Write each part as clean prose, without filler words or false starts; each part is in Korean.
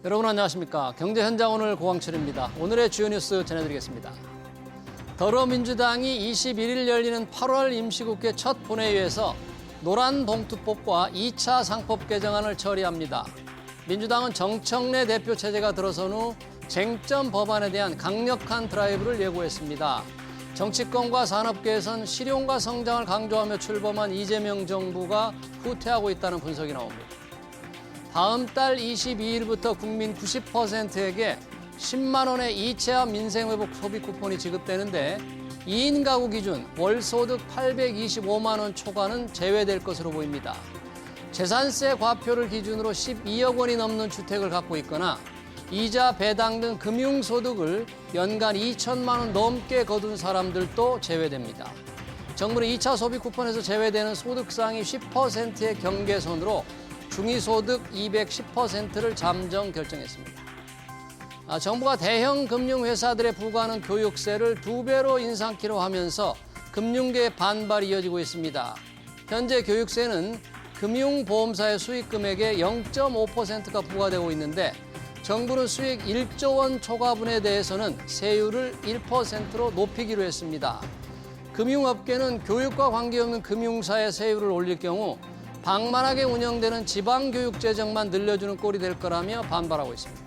여러분 안녕하십니까. 경제 현장 오늘 고광철입니다. 오늘의 주요 뉴스 전해드리겠습니다. 더불어민주당이 21일 열리는 8월 임시국회 첫 본회의에서 노란봉투법과 2차 상법 개정안을 처리합니다. 민주당은 정청래 대표 체제가 들어선 후 쟁점 법안에 대한 강력한 드라이브를 예고했습니다. 정치권과 산업계에선 실용과 성장을 강조하며 출범한 이재명 정부가 후퇴하고 있다는 분석이 나옵니다. 다음 달 22일부터 국민 90%에게 10만 원의 이체화 민생회복 소비 쿠폰이 지급되는데 2인 가구 기준 월 소득 825만 원 초과는 제외될 것으로 보입니다. 재산세 과표를 기준으로 12억 원이 넘는 주택을 갖고 있거나 이자, 배당 등 금융소득을 연간 2천만 원 넘게 거둔 사람들도 제외됩니다. 정부는 2차 소비 쿠폰에서 제외되는 소득 상위 10%의 경계선으로 중위소득 210%를 잠정 결정했습니다. 정부가 대형 금융회사들에 부과하는 교육세를 2배로 인상키로 하면서 금융계의 반발이 이어지고 있습니다. 현재 교육세는 금융보험사의 수익금액의 0.5%가 부과되고 있는데 정부는 수익 1조 원 초과분에 대해서는 세율을 1%로 높이기로 했습니다. 금융업계는 교육과 관계없는 금융사의 세율을 올릴 경우 방만하게 운영되는 지방교육재정만 늘려주는 꼴이 될 거라며 반발하고 있습니다.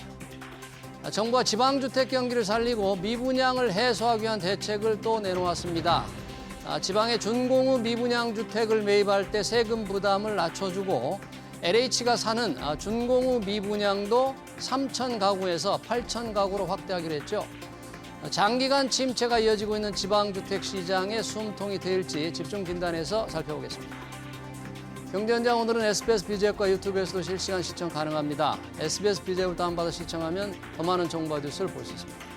정부가 지방주택 경기를 살리고 미분양을 해소하기 위한 대책을 또 내놓았습니다. 지방의 준공후 미분양 주택을 매입할 때 세금 부담을 낮춰주고 LH가 사는 준공후 미분양도 3천 가구에서 8천 가구로 확대하기로 했죠. 장기간 침체가 이어지고 있는 지방주택 시장의 숨통이 트일지 집중 진단해서 살펴보겠습니다. 경제현장 오늘은 SBS BJ과 유튜브에서도 실시간 시청 가능합니다. SBS BJ를 다운받아 시청하면 더 많은 정보와 뉴스를 볼 수 있습니다.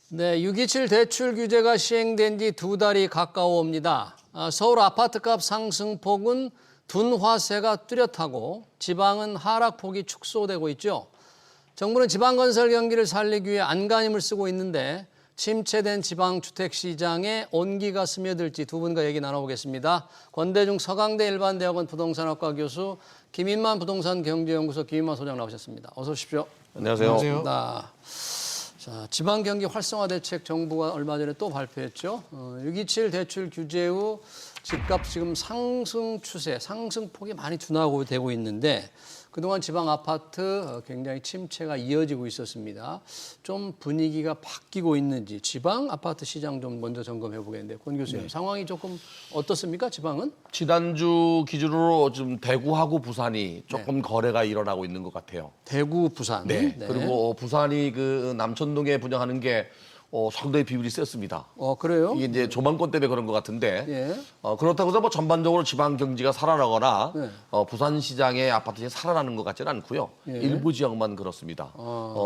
네, 6.27 대출 규제가 시행된 지 2달이 가까워옵니다. 서울 아파트값 상승폭은 둔화세가 뚜렷하고 지방은 하락폭이 축소되고 있죠. 정부는 지방건설 경기를 살리기 위해 안간힘을 쓰고 있는데 침체된 지방주택시장에 온기가 스며들지 두 분과 얘기 나눠보겠습니다. 권대중 서강대 일반대학원 부동산학과 교수 김인만 부동산 경제연구소 김인만 소장 나오셨습니다. 어서 오십시오. 안녕하세요. 안녕하세요. 자, 지방경기 활성화 대책 정부가 얼마 전에 또 발표했죠. 6.27 대출 규제 후 집값 지금 상승 추세, 상승폭이 많이 둔화하고 되고 있는데 그동안 지방 아파트 굉장히 침체가 이어지고 있었습니다. 좀 분위기가 바뀌고 있는지 지방 아파트 시장 좀 먼저 점검해 보겠는데 권 교수님 네. 상황이 조금 어떻습니까? 지방은? 지난주 기준으로 좀 대구하고 부산이 조금 거래가 일어나고 있는 것 같아요. 대구, 부산. 네. 그리고 부산이 그 남천동에 분양하는 게 상당히 비율이 셌습니다. 그래요? 이게 이제 조망권 때문에 그런 것 같은데 예. 그렇다고 해서 뭐 전반적으로 지방 경기가 살아나거나 네. 부산 시장의 아파트 시장이 살아나는 것 같지는 않고요. 예. 일부 지역만 그렇습니다.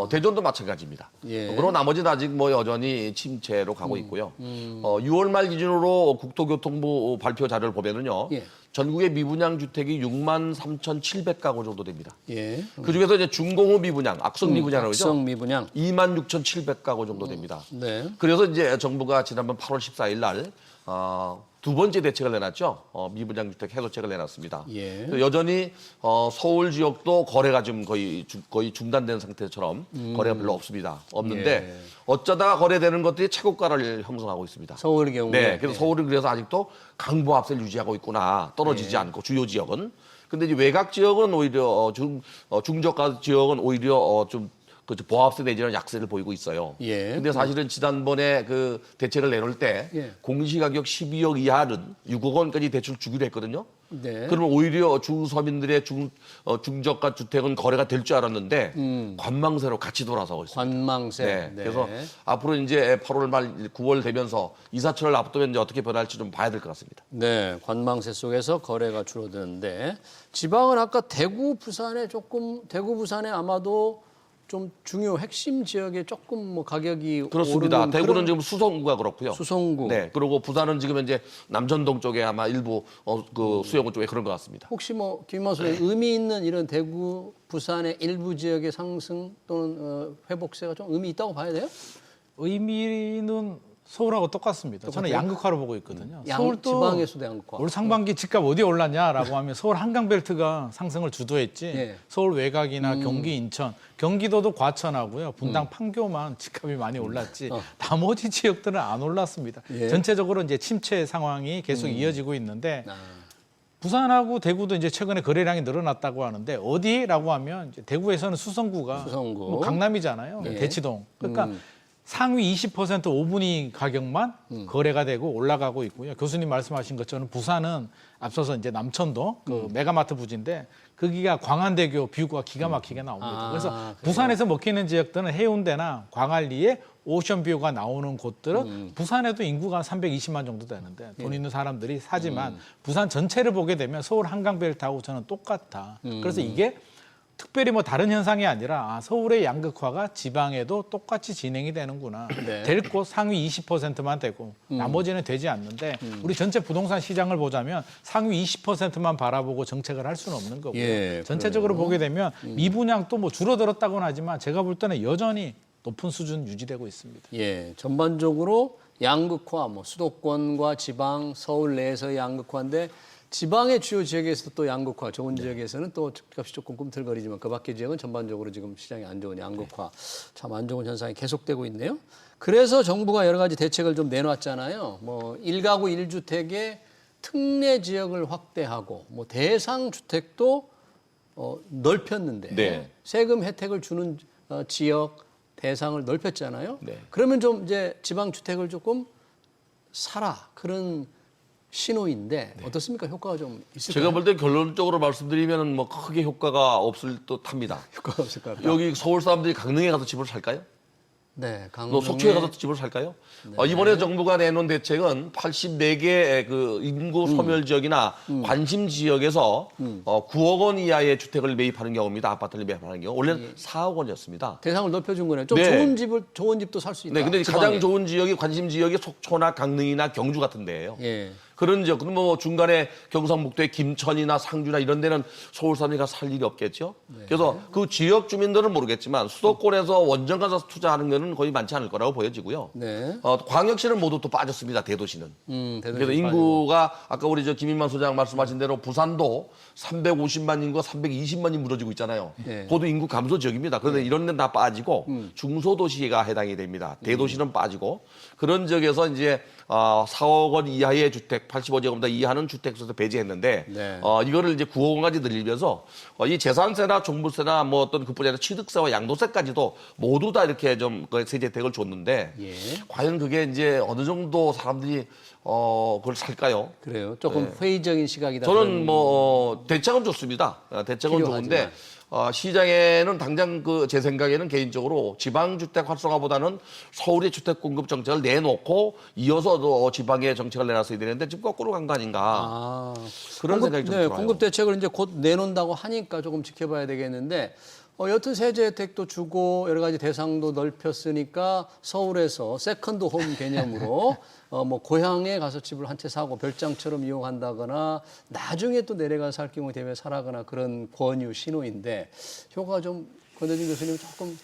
대전도 마찬가지입니다. 예. 그러나 나머지는 아직 뭐 여전히 침체로 가고 있고요. 6월 말 기준으로 국토교통부 발표 자료를 보면은요. 예. 전국의 미분양 주택이 63,700가구 정도 됩니다. 예. 그 중에서 이제 준공후 미분양, 악성 미분양이라고 그러죠. 악성 미분양. 26,700가구 정도 됩니다. 네. 그래서 이제 정부가 지난번 8월 14일 날 두 번째 대책을 내놨죠. 미분양 주택 해소책을 내놨습니다. 예. 여전히 서울 지역도 거래가 좀 거의 중단된 상태처럼 거래가 별로 없습니다. 없는데 예. 어쩌다가 거래되는 것들이 최고가를 형성하고 있습니다. 서울의 경우에. 네, 그래서 서울은 그래서 아직도 강보합세를 유지하고 있구나. 떨어지지 않고 주요 지역은. 근데 이제 외곽 지역은 오히려 중저가 지역은 오히려 좀 보합세 내지는 약세를 보이고 있어요. 예. 근데 사실은 지난번에 그 대책을 내놓을 때 예. 공시가격 12억 이하는 6억 원까지 대출 주기로 했거든요. 네. 그러면 오히려 중서민들의 중저가 주택은 거래가 될 줄 알았는데 관망세로 같이 돌아서고 있습니다. 관망세. 네. 그래서 앞으로 이제 8월 말 9월 되면서 이사철을 앞두면 이제 어떻게 변할지 좀 봐야 될 것 같습니다. 네, 관망세 속에서 거래가 줄어드는데 지방은 아까 대구, 부산에 아마도 좀 중요 핵심 지역에 조금 뭐 가격이 그렇습니다. 오르는 대구는 그런 지금 수성구가 그렇고요. 수성구. 네. 그리고 부산은 지금 현재 남천동 쪽에 아마 일부 그 수요구 쪽에 그런 것 같습니다. 혹시 뭐 김만수 선생님 의미 있는 이런 대구, 부산의 일부 지역의 상승 또는 회복세가 좀 의미 있다고 봐야 돼요? 의미는 서울하고 똑같습니다. 저는 양극화로 보고 있거든요. 서울도 지방에서도 양극화. 올 상반기 집값 어디 올랐냐라고 하면 서울 한강벨트가 상승을 주도했지. 예. 서울 외곽이나 경기, 인천, 경기도도 과천하고요. 분당, 판교만 집값이 많이 올랐지. 나머지 지역들은 안 올랐습니다. 예. 전체적으로 이제 침체 상황이 계속 이어지고 있는데 아, 부산하고 대구도 이제 최근에 거래량이 늘어났다고 하는데 어디라고 하면 이제 대구에서는 수성구가 수성구. 뭐 강남이잖아요. 예. 대치동. 그러니까 상위 20% 5분위 가격만 거래가 되고 올라가고 있고요. 교수님 말씀하신 것처럼 부산은 앞서서 이제 남천도 그 메가마트 부지인데 거기가 광안대교 뷰가 기가 막히게 나옵니다. 아, 그래서 그래요? 부산에서 먹히는 지역들은 해운대나 광안리에 오션뷰가 나오는 곳들은 부산에도 인구가 한 320만 정도 되는데 돈 있는 사람들이 사지만 부산 전체를 보게 되면 서울 한강벨트하고 저는 똑같다. 그래서 이게 특별히 뭐 다른 현상이 아니라 서울의 양극화가 지방에도 똑같이 진행이 되는구나. 네. 될 곳 상위 20%만 되고 나머지는 되지 않는데 우리 전체 부동산 시장을 보자면 상위 20%만 바라보고 정책을 할 수는 없는 거고요. 예, 전체적으로 보게 되면 미분양도 뭐 줄어들었다고는 하지만 제가 볼 때는 여전히 높은 수준 유지되고 있습니다. 예, 전반적으로 양극화, 뭐 수도권과 지방, 서울 내에서의 양극화인데 지방의 주요 지역에서 또 양극화, 좋은 지역에서는 또 집값이 조금 꿈틀거리지만 그 밖의 지역은 전반적으로 지금 시장이 안 좋은 양극화, 참 안 좋은 현상이 계속되고 있네요. 그래서 정부가 여러 가지 대책을 좀 내놨잖아요. 뭐 1가구 1주택의 특례 지역을 확대하고 뭐 대상 주택도 넓혔는데 네. 세금 혜택을 주는 지역 대상을 넓혔잖아요. 네. 그러면 좀 이제 지방 주택을 조금 사라 그런 신호인데 어떻습니까? 효과가 좀 있을까요? 제가 볼 때 결론적으로 말씀드리면 뭐 크게 효과가 없을 듯합니다. 효과가 없을 것 같다. 여기 서울 사람들이 강릉에 가서 집을 살까요? 네, 또 속초에 가서 집을 살까요? 이번에 정부가 내놓은 대책은 84개 그 인구 소멸 지역이나 관심 지역에서 9억 원 이하의 주택을 매입하는 경우입니다. 아파트를 매입하는 경우. 원래는 4억 원이었습니다. 대상을 넓혀준 거네요. 좀 네. 좋은 집도 살 수 있다. 네, 근데 지방에. 가장 좋은 지역이 관심 지역이 속초나 강릉이나 경주 같은 데예요. 예. 그런 지역, 그럼 뭐 중간에 경상북도의 김천이나 상주나 이런 데는 서울 사람이 가서 살 일이 없겠죠. 그래서 그 지역 주민들은 모르겠지만 수도권에서 원정 가서 투자하는 거는 거의 많지 않을 거라고 보여지고요. 네. 광역시는 모두 또 빠졌습니다. 대도시는. 대도시 그래서 인구가 아까 우리 저 김인만 소장 말씀하신 대로 부산도 350만 인구가 320만이 무너지고 있잖아요. 네. 그것도 인구 감소 지역입니다. 그런데 이런 데는 다 빠지고 중소도시가 해당이 됩니다. 대도시는 빠지고 그런 지역에서 이제 4억 원 이하의 주택, 85제곱미터 이하는 주택수에서 배제했는데 네. 이거를 이제 9억 원까지 늘리면서 이 재산세나 종부세나 뭐 어떤 그뿐이 아니라 취득세와 양도세까지도 모두 다 이렇게 좀 그 세제 혜택을 줬는데 예. 과연 그게 이제 어느 정도 사람들이 그걸 살까요? 그래요. 조금 회의적인 시각이다. 저는 뭐 대책은 좋습니다. 대책은 필요하지만. 좋은데 시장에는 당장 그 제 생각에는 개인적으로 지방주택 활성화보다는 서울의 주택 공급 정책을 내놓고 이어서도 지방의 정책을 내놨어야 되는데 지금 거꾸로 간 거 아닌가 그런 생각이 좀 들어요. 공급 대책을 이제 곧 내놓는다고 하니까 조금 지켜봐야 되겠는데 여튼 세제 혜택도 주고 여러 가지 대상도 넓혔으니까 서울에서 세컨드 홈 개념으로 뭐 고향에 가서 집을 한 채 사고 별장처럼 이용한다거나 나중에 또 내려가서 살 경우 대비해 살아가나 그런 권유 신호인데 효과가 좀 권대중 교수님 조금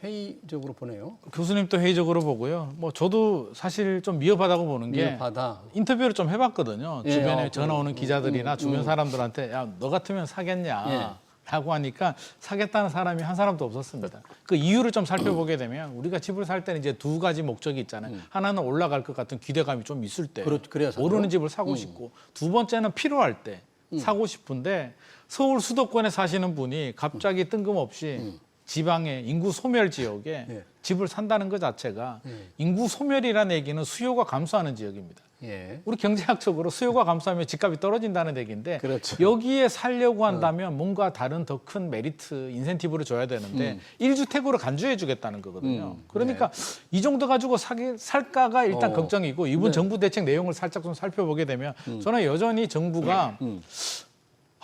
회의적으로 보네요. 교수님도 회의적으로 보고요. 뭐 저도 사실 좀 미흡하다고 보는 게 미흡하다. 인터뷰를 좀 해봤거든요. 예, 주변에 전화 오는 기자들이나 주변 사람들한테 야, 너 같으면 사겠냐? 예. 라고 하니까 사겠다는 사람이 한 사람도 없었습니다. 그 이유를 좀 살펴보게 되면 우리가 집을 살 때는 이제 두 가지 목적이 있잖아요. 하나는 올라갈 것 같은 기대감이 좀 있을 때 그래야 사죠. 오르는 집을 사고 싶고 두 번째는 필요할 때 사고 싶은데 서울 수도권에 사시는 분이 갑자기 뜬금없이 지방의 인구 소멸 지역에 예. 집을 산다는 것 자체가 인구 소멸이라는 얘기는 수요가 감소하는 지역입니다. 예. 우리 경제학적으로 수요가 감소하면 집값이 떨어진다는 얘기인데 그렇죠. 여기에 살려고 한다면 뭔가 다른 더 큰 메리트, 인센티브를 줘야 되는데 1주택으로 간주해 주겠다는 거거든요. 그러니까 이 정도 가지고 살까가 일단 걱정이고 이번 정부 대책 내용을 살짝 좀 살펴보게 되면 저는 여전히 정부가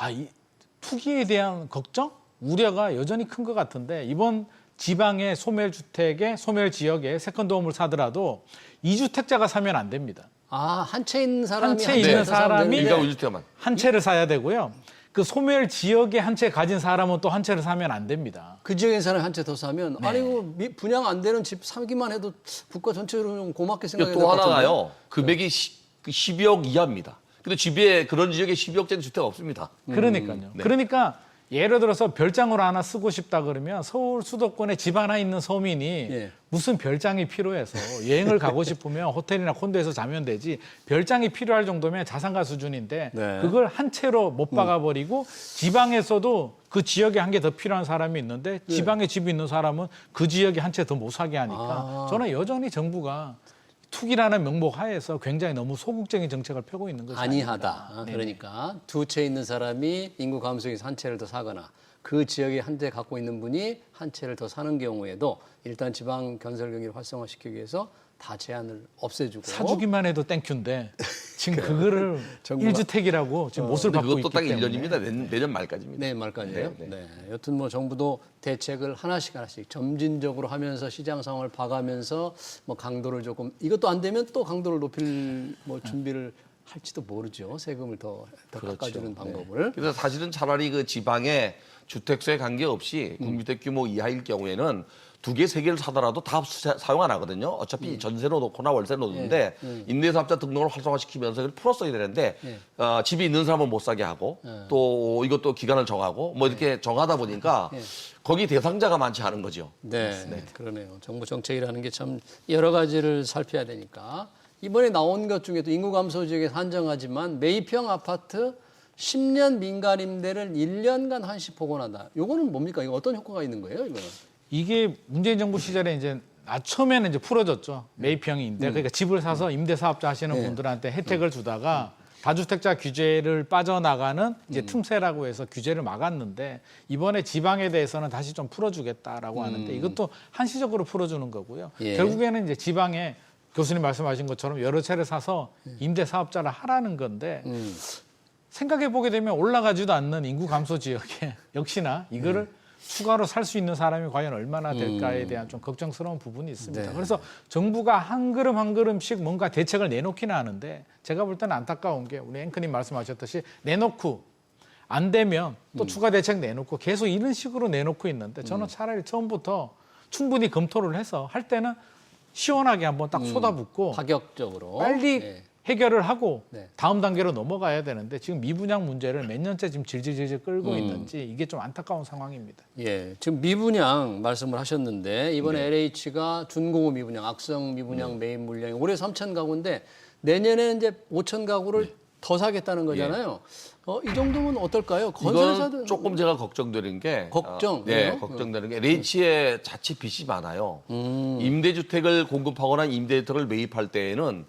이 투기에 대한 걱정? 우려가 여전히 큰 것 같은데 이번 지방의 소멸주택의 소멸 지역에 세컨드홈을 사더라도 2주택자가 사면 안 됩니다. 아, 한 채 있는 사람이 한 채 있는 사람이 일가 2주택만. 한 채를 사야 되고요. 그 소멸 지역에 한 채 가진 사람은 또 한 채를 사면 안 됩니다. 그 지역에 사는 한 채 더 사면 네. 아니 분양 안 되는 집 사기만 해도 국가 전체로 좀 고맙게 생각해야 될 또 것 같은데. 하나가요. 금액이 12억 이하입니다. 근데 집에 그런 지역에 12억짜리 주택 없습니다. 그러니까요. 네. 그러니까 예를 들어서 별장으로 하나 쓰고 싶다 그러면 서울 수도권에 집 하나 있는 서민이 예. 무슨 별장이 필요해서 여행을 가고 싶으면 호텔이나 콘도에서 자면 되지 별장이 필요할 정도면 자산가 수준인데 네. 그걸 한 채로 못 박아버리고 지방에서도 그 지역에 한 개 더 필요한 사람이 있는데 지방에 집이 있는 사람은 그 지역에 한 채 더 못 사게 하니까 저는 여전히 정부가 투기라는 명목 하에서 굉장히 너무 소극적인 정책을 펴고 있는 것이 아니하다. 아닌가. 그러니까 두 채 있는 사람이 인구 감소에서 한 채를 더 사거나 그 지역에 한 채 갖고 있는 분이 한 채를 더 사는 경우에도 일단 지방 건설 경기를 활성화시키기 위해서 다 제한을 없애주고 사주기만 해도 땡큐인데 지금 그거를 정부가- 1주택이라고 지금 못을 근데 받고 그것도 있기 딱 때문에 1년입니다. 내년 말까지입니다. 내일 말까지요. 네, 네. 여튼 뭐 정부도 대책을 하나씩 점진적으로 하면서 시장 상황을 봐가면서 뭐 강도를 조금 이것도 안 되면 또 강도를 높일 뭐 준비를 할지도 모르죠. 세금을 더 그렇죠. 깎아주는 방법을. 그래서 사실은 차라리 그 지방의 주택수에 관계없이 국민주택 규모 이하일 경우에는 두 개, 세 개를 사더라도 다 사용 안 하거든요. 어차피 전세로 놓거나 월세로 놓는데 임대사업자 등록을 활성화시키면서 그걸 풀었어야 되는데 집이 있는 사람은 못 사게 하고 또 이것도 기간을 정하고 뭐 이렇게 정하다 보니까 거기 대상자가 많지 않은 거죠. 네, 그러네요. 정부 정책이라는 게 참 여러 가지를 살펴야 되니까 이번에 나온 것 중에도 인구 감소 지역에서 한정하지만 매입형 아파트 10년 민간 임대를 1년간 한시 복원한다. 요거는 뭡니까? 이거 어떤 효과가 있는 거예요? 이거는? 이게 문재인 정부 시절에 이제 처음에는 이제 풀어졌죠. 매입형이 임대. 그러니까 집을 사서 임대 사업자 하시는 분들한테 혜택을 주다가 다주택자 규제를 빠져나가는 이제 틈새라고 해서 규제를 막았는데 이번에 지방에 대해서는 다시 좀 풀어주겠다라고 하는데 이것도 한시적으로 풀어주는 거고요. 예. 결국에는 이제 지방에 교수님 말씀하신 것처럼 여러 채를 사서 임대 사업자를 하라는 건데 생각해 보게 되면 올라가지도 않는 인구 감소 지역에 역시나 이거를 추가로 살 수 있는 사람이 과연 얼마나 될까에 대한 좀 걱정스러운 부분이 있습니다. 네. 그래서 정부가 한 걸음 한 걸음씩 뭔가 대책을 내놓기는 하는데 제가 볼 때는 안타까운 게 우리 앵커님 말씀하셨듯이 내놓고 안 되면 또 추가 대책 내놓고 계속 이런 식으로 내놓고 있는데 저는 차라리 처음부터 충분히 검토를 해서 할 때는 시원하게 한번 딱 쏟아붓고 파격적으로 빨리 네. 해결을 하고 네. 다음 단계로 넘어가야 되는데 지금 미분양 문제를 몇 년째 지금 질질질질 끌고 있는지 이게 좀 안타까운 상황입니다. 예, 지금 미분양 말씀을 하셨는데 이번에 LH가 준공업 미분양, 악성 미분양 매입 물량이 올해 3천 가구인데 내년에 이제 5천 가구를 더 사겠다는 거잖아요. 이 정도면 어떨까요? 건설사들 이건 조금 제가 걱정되는 게 걱정? 네, 왜요? 걱정되는 게 LH의 자체 빚이 많아요. 임대주택을 공급하거나 임대주택을 매입할 때에는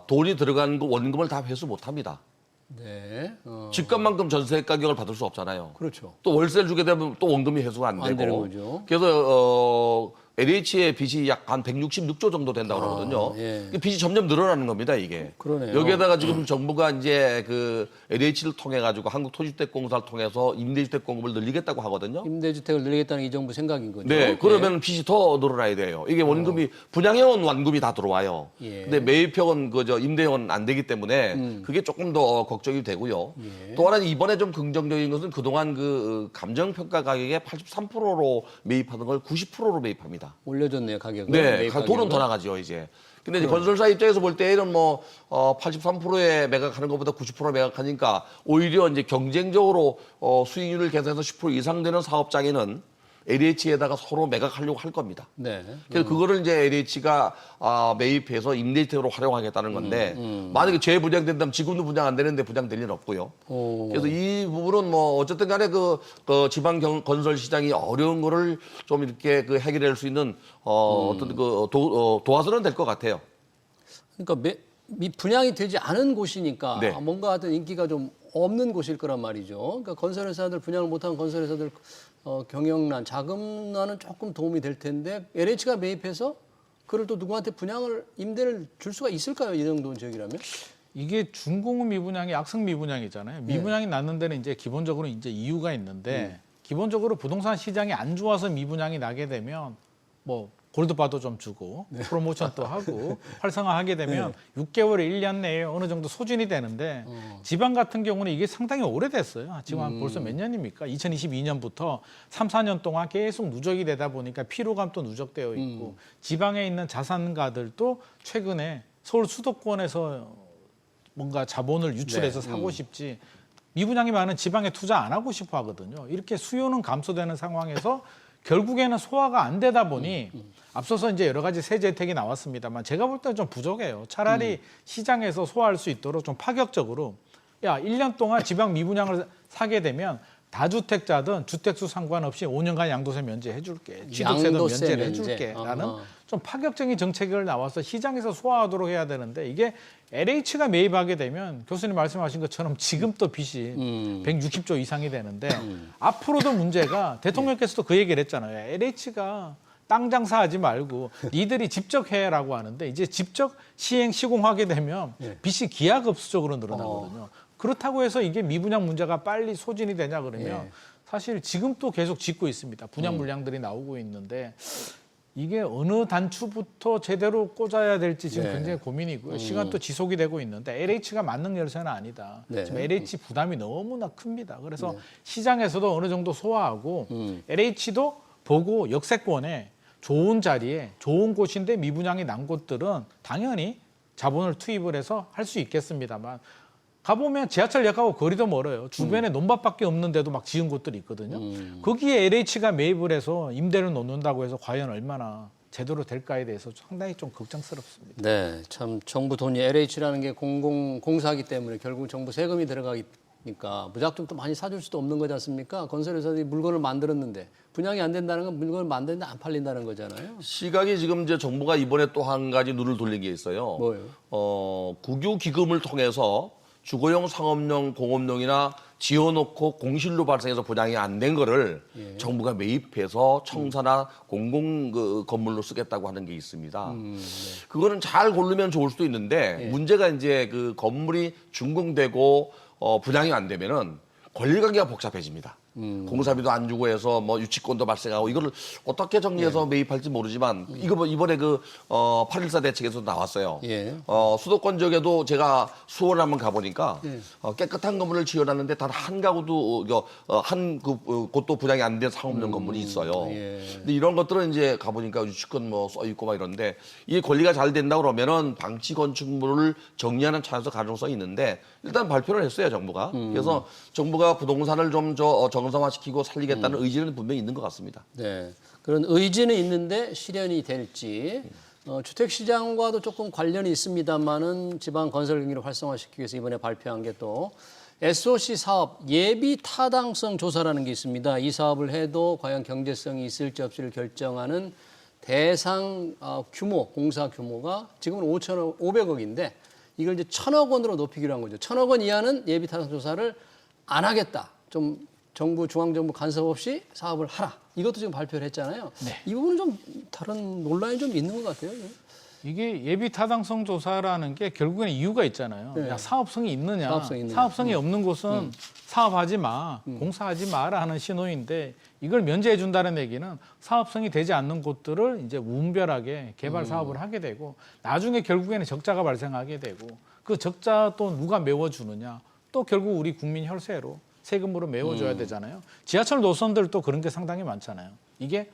돈이 들어간 거 원금을 다 회수 못합니다. 네, 집값만큼 전세 가격을 받을 수 없잖아요. 그렇죠. 또 월세를 주게 되면 또 원금이 회수가 안 되고. 안 되는 거죠. 그래서 LH의 빚이 약 한 166조 정도 된다고 그러거든요. 예. 빚이 점점 늘어나는 겁니다, 이게. 그러네요. 여기에다가 지금 정부가 이제 그 LH를 통해 가지고 한국토지주택공사를 통해서 임대주택 공급을 늘리겠다고 하거든요. 임대주택을 늘리겠다는 이 정부 생각인 거죠. 네, 그러면 빚이 더 늘어나야 돼요. 이게 원금이 분양해온 원금이 다 들어와요. 예. 근데 매입형은 그저 임대형은 안 되기 때문에 그게 조금 더 걱정이 되고요. 예. 또 하나 이번에 좀 긍정적인 것은 그동안 그 감정평가 가격의 83%로 매입하는 걸 90%로 매입합니다. 올려줬네요 가격을. 네, 매입 돈은 가격을. 더 나가죠 이제. 근데 이제 건설사 입장에서 볼 때는 뭐 83%에 매각하는 것보다 90% 매각하니까 오히려 이제 경쟁적으로 수익률을 계산해서 10% 이상 되는 사업장에는 LH에다가 서로 매각하려고 할 겁니다. 네. 그래서 그거를 이제 LH가 매입해서 임대주택으로 활용하겠다는 건데 만약에 재분양된다면 지금도 분양 안 되는데 분양될 일은 없고요. 그래서 이 부분은 뭐 어쨌든 간에 그 지방 건설 시장이 어려운 거를 좀 이렇게 그 해결할 수 있는 어떤 그 도와서는 될 것 같아요. 그러니까 분양이 되지 않은 곳이니까 네. 뭔가 하여튼 인기가 좀 없는 곳일 거란 말이죠. 그러니까 건설회사들 분양을 못한 건설회사들 경영난, 자금난은 조금 도움이 될 텐데 LH가 매입해서 그걸 또 누구한테 임대를 줄 수가 있을까요? 이 정도 지역이라면? 이게 준공업 미분양이 악성 미분양이잖아요. 미분양이 났는 데는 이제 기본적으로 이제 이유가 있는데 기본적으로 부동산 시장이 안 좋아서 미분양이 나게 되면 뭐 골드바도 좀 주고 프로모션 또 하고 활성화하게 되면 6개월, 1년 내에 어느 정도 소진이 되는데 지방 같은 경우는 이게 상당히 오래됐어요. 지금 한 벌써 몇 년입니까? 2022년부터 3, 4년 동안 계속 누적이 되다 보니까 피로감도 누적되어 있고 지방에 있는 자산가들도 최근에 서울 수도권에서 뭔가 자본을 유출해서 사고 싶지 미분양이 많은 지방에 투자 안 하고 싶어 하거든요. 이렇게 수요는 감소되는 상황에서 결국에는 소화가 안 되다 보니 앞서서 이제 여러 가지 세제 혜택이 나왔습니다만 제가 볼 때는 좀 부족해요. 차라리 시장에서 소화할 수 있도록 좀 파격적으로 1년 동안 지방 미분양을 사게 되면 다주택자든 주택수 상관없이 5년간 양도세 면제해 줄게. 취득세도 양도세 면제를 해 면제. 줄게. 라는 좀 파격적인 정책을 나와서 시장에서 소화하도록 해야 되는데 이게 LH가 매입하게 되면 교수님 말씀하신 것처럼 지금 또 빚이 160조 이상이 되는데 앞으로도 문제가 대통령께서도 그 얘기를 했잖아요. LH가 땅 장사하지 말고 니들이 직접 해라고 하는데 이제 직접 시행 시공하게 되면 빚이 기하급수적으로 늘어나거든요. 그렇다고 해서 이게 미분양 문제가 빨리 소진이 되냐 그러면 사실 지금 또 계속 짓고 있습니다. 분양 물량들이 나오고 있는데 이게 어느 단추부터 제대로 꽂아야 될지 지금 굉장히 고민이고요. 시간도 지속이 되고 있는데 LH가 만능 열쇠는 아니다. 지금 LH 부담이 너무나 큽니다. 그래서 시장에서도 어느 정도 소화하고 LH도 보고 역세권에 좋은 자리에 좋은 곳인데 미분양이 난 곳들은 당연히 자본을 투입을 해서 할 수 있겠습니다만 가보면 지하철역하고 거리도 멀어요. 주변에 논밭밖에 없는데도 막 지은 곳들이 있거든요. 거기에 LH가 매입을 해서 임대를 놓는다고 해서 과연 얼마나 제대로 될까에 대해서 상당히 좀 걱정스럽습니다. 네, 참 정부 돈이 LH라는 게 공사하기 때문에 결국 정부 세금이 들어가니까 무작정 또 많이 사줄 수도 없는 거지 않습니까? 건설회사들이 물건을 만들었는데 분양이 안 된다는 건 물건을 만드는데 안 팔린다는 거잖아요. 시각이 지금 이제 정부가 이번에 또 한 가지 눈을 돌린 게 있어요. 뭐예요? 국유 기금을 통해서 주거용, 상업용, 공업용이나 지어놓고 공실로 발생해서 분양이 안 된 거를 정부가 매입해서 청사나 공공 건물로 쓰겠다고 하는 게 있습니다. 그거는 잘 고르면 좋을 수도 있는데 문제가 이제 그 건물이 준공되고 분양이 안 되면은 권리관계가 복잡해집니다. 공사비도 안 주고 해서 뭐 유치권도 발생하고 이거를 어떻게 정리해서 매입할지 모르지만 이거 뭐 이번에 그 8.14 대책에서 나왔어요. 수도권 지역에도 제가 수원 한번 가보니까 깨끗한 건물을 지어놨는데 단 한 가구도 곳도 분양이 안 된 상업용 건물이 있어요. 근데 이런 것들은 이제 가보니까 유치권 뭐 써 있고 막 이런데 이게 권리가 잘 된다 그러면은 방치 건축물을 정리하는 차원에서 가능성이 있는데 일단 발표를 했어요 정부가. 그래서 정부가 부동산을 좀 정상화시키고 살리겠다는 의지는 분명히 있는 것 같습니다. 네, 그런 의지는 있는데 실현이 될지 주택시장과도 조금 관련이 있습니다만은 지방 건설 경기를 활성화시키기 위해서 이번에 발표한 게 또 SOC 사업 예비 타당성 조사라는 게 있습니다. 이 사업을 해도 과연 경제성이 있을지 없을지를 결정하는 대상 규모, 공사 규모가 지금은 500억인데 이걸 이제 1,000억 원으로 높이기로 한 거죠. 1,000억 원 이하는 예비 타당성 조사를 안 하겠다. 좀 정부, 중앙정부 간섭 없이 사업을 하라. 이것도 지금 발표를 했잖아요. 이 부분은 좀 다른 논란이 좀 있는 것 같아요. 이게 예비 타당성 조사라는 게 결국에는 이유가 있잖아요. 야, 사업성이 있느냐. 사업성이 없는 곳은 사업하지 마, 공사하지 마라 하는 신호인데 이걸 면제해 준다는 얘기는 사업성이 되지 않는 곳들을 이제 무분별하게 개발 사업을 하게 되고 나중에 결국에는 적자가 발생하게 되고 그 적자 또 누가 메워주느냐. 또 결국 우리 국민 혈세로 세금으로 메워줘야 되잖아요. 지하철 노선들도 그런 게 상당히 많잖아요. 이게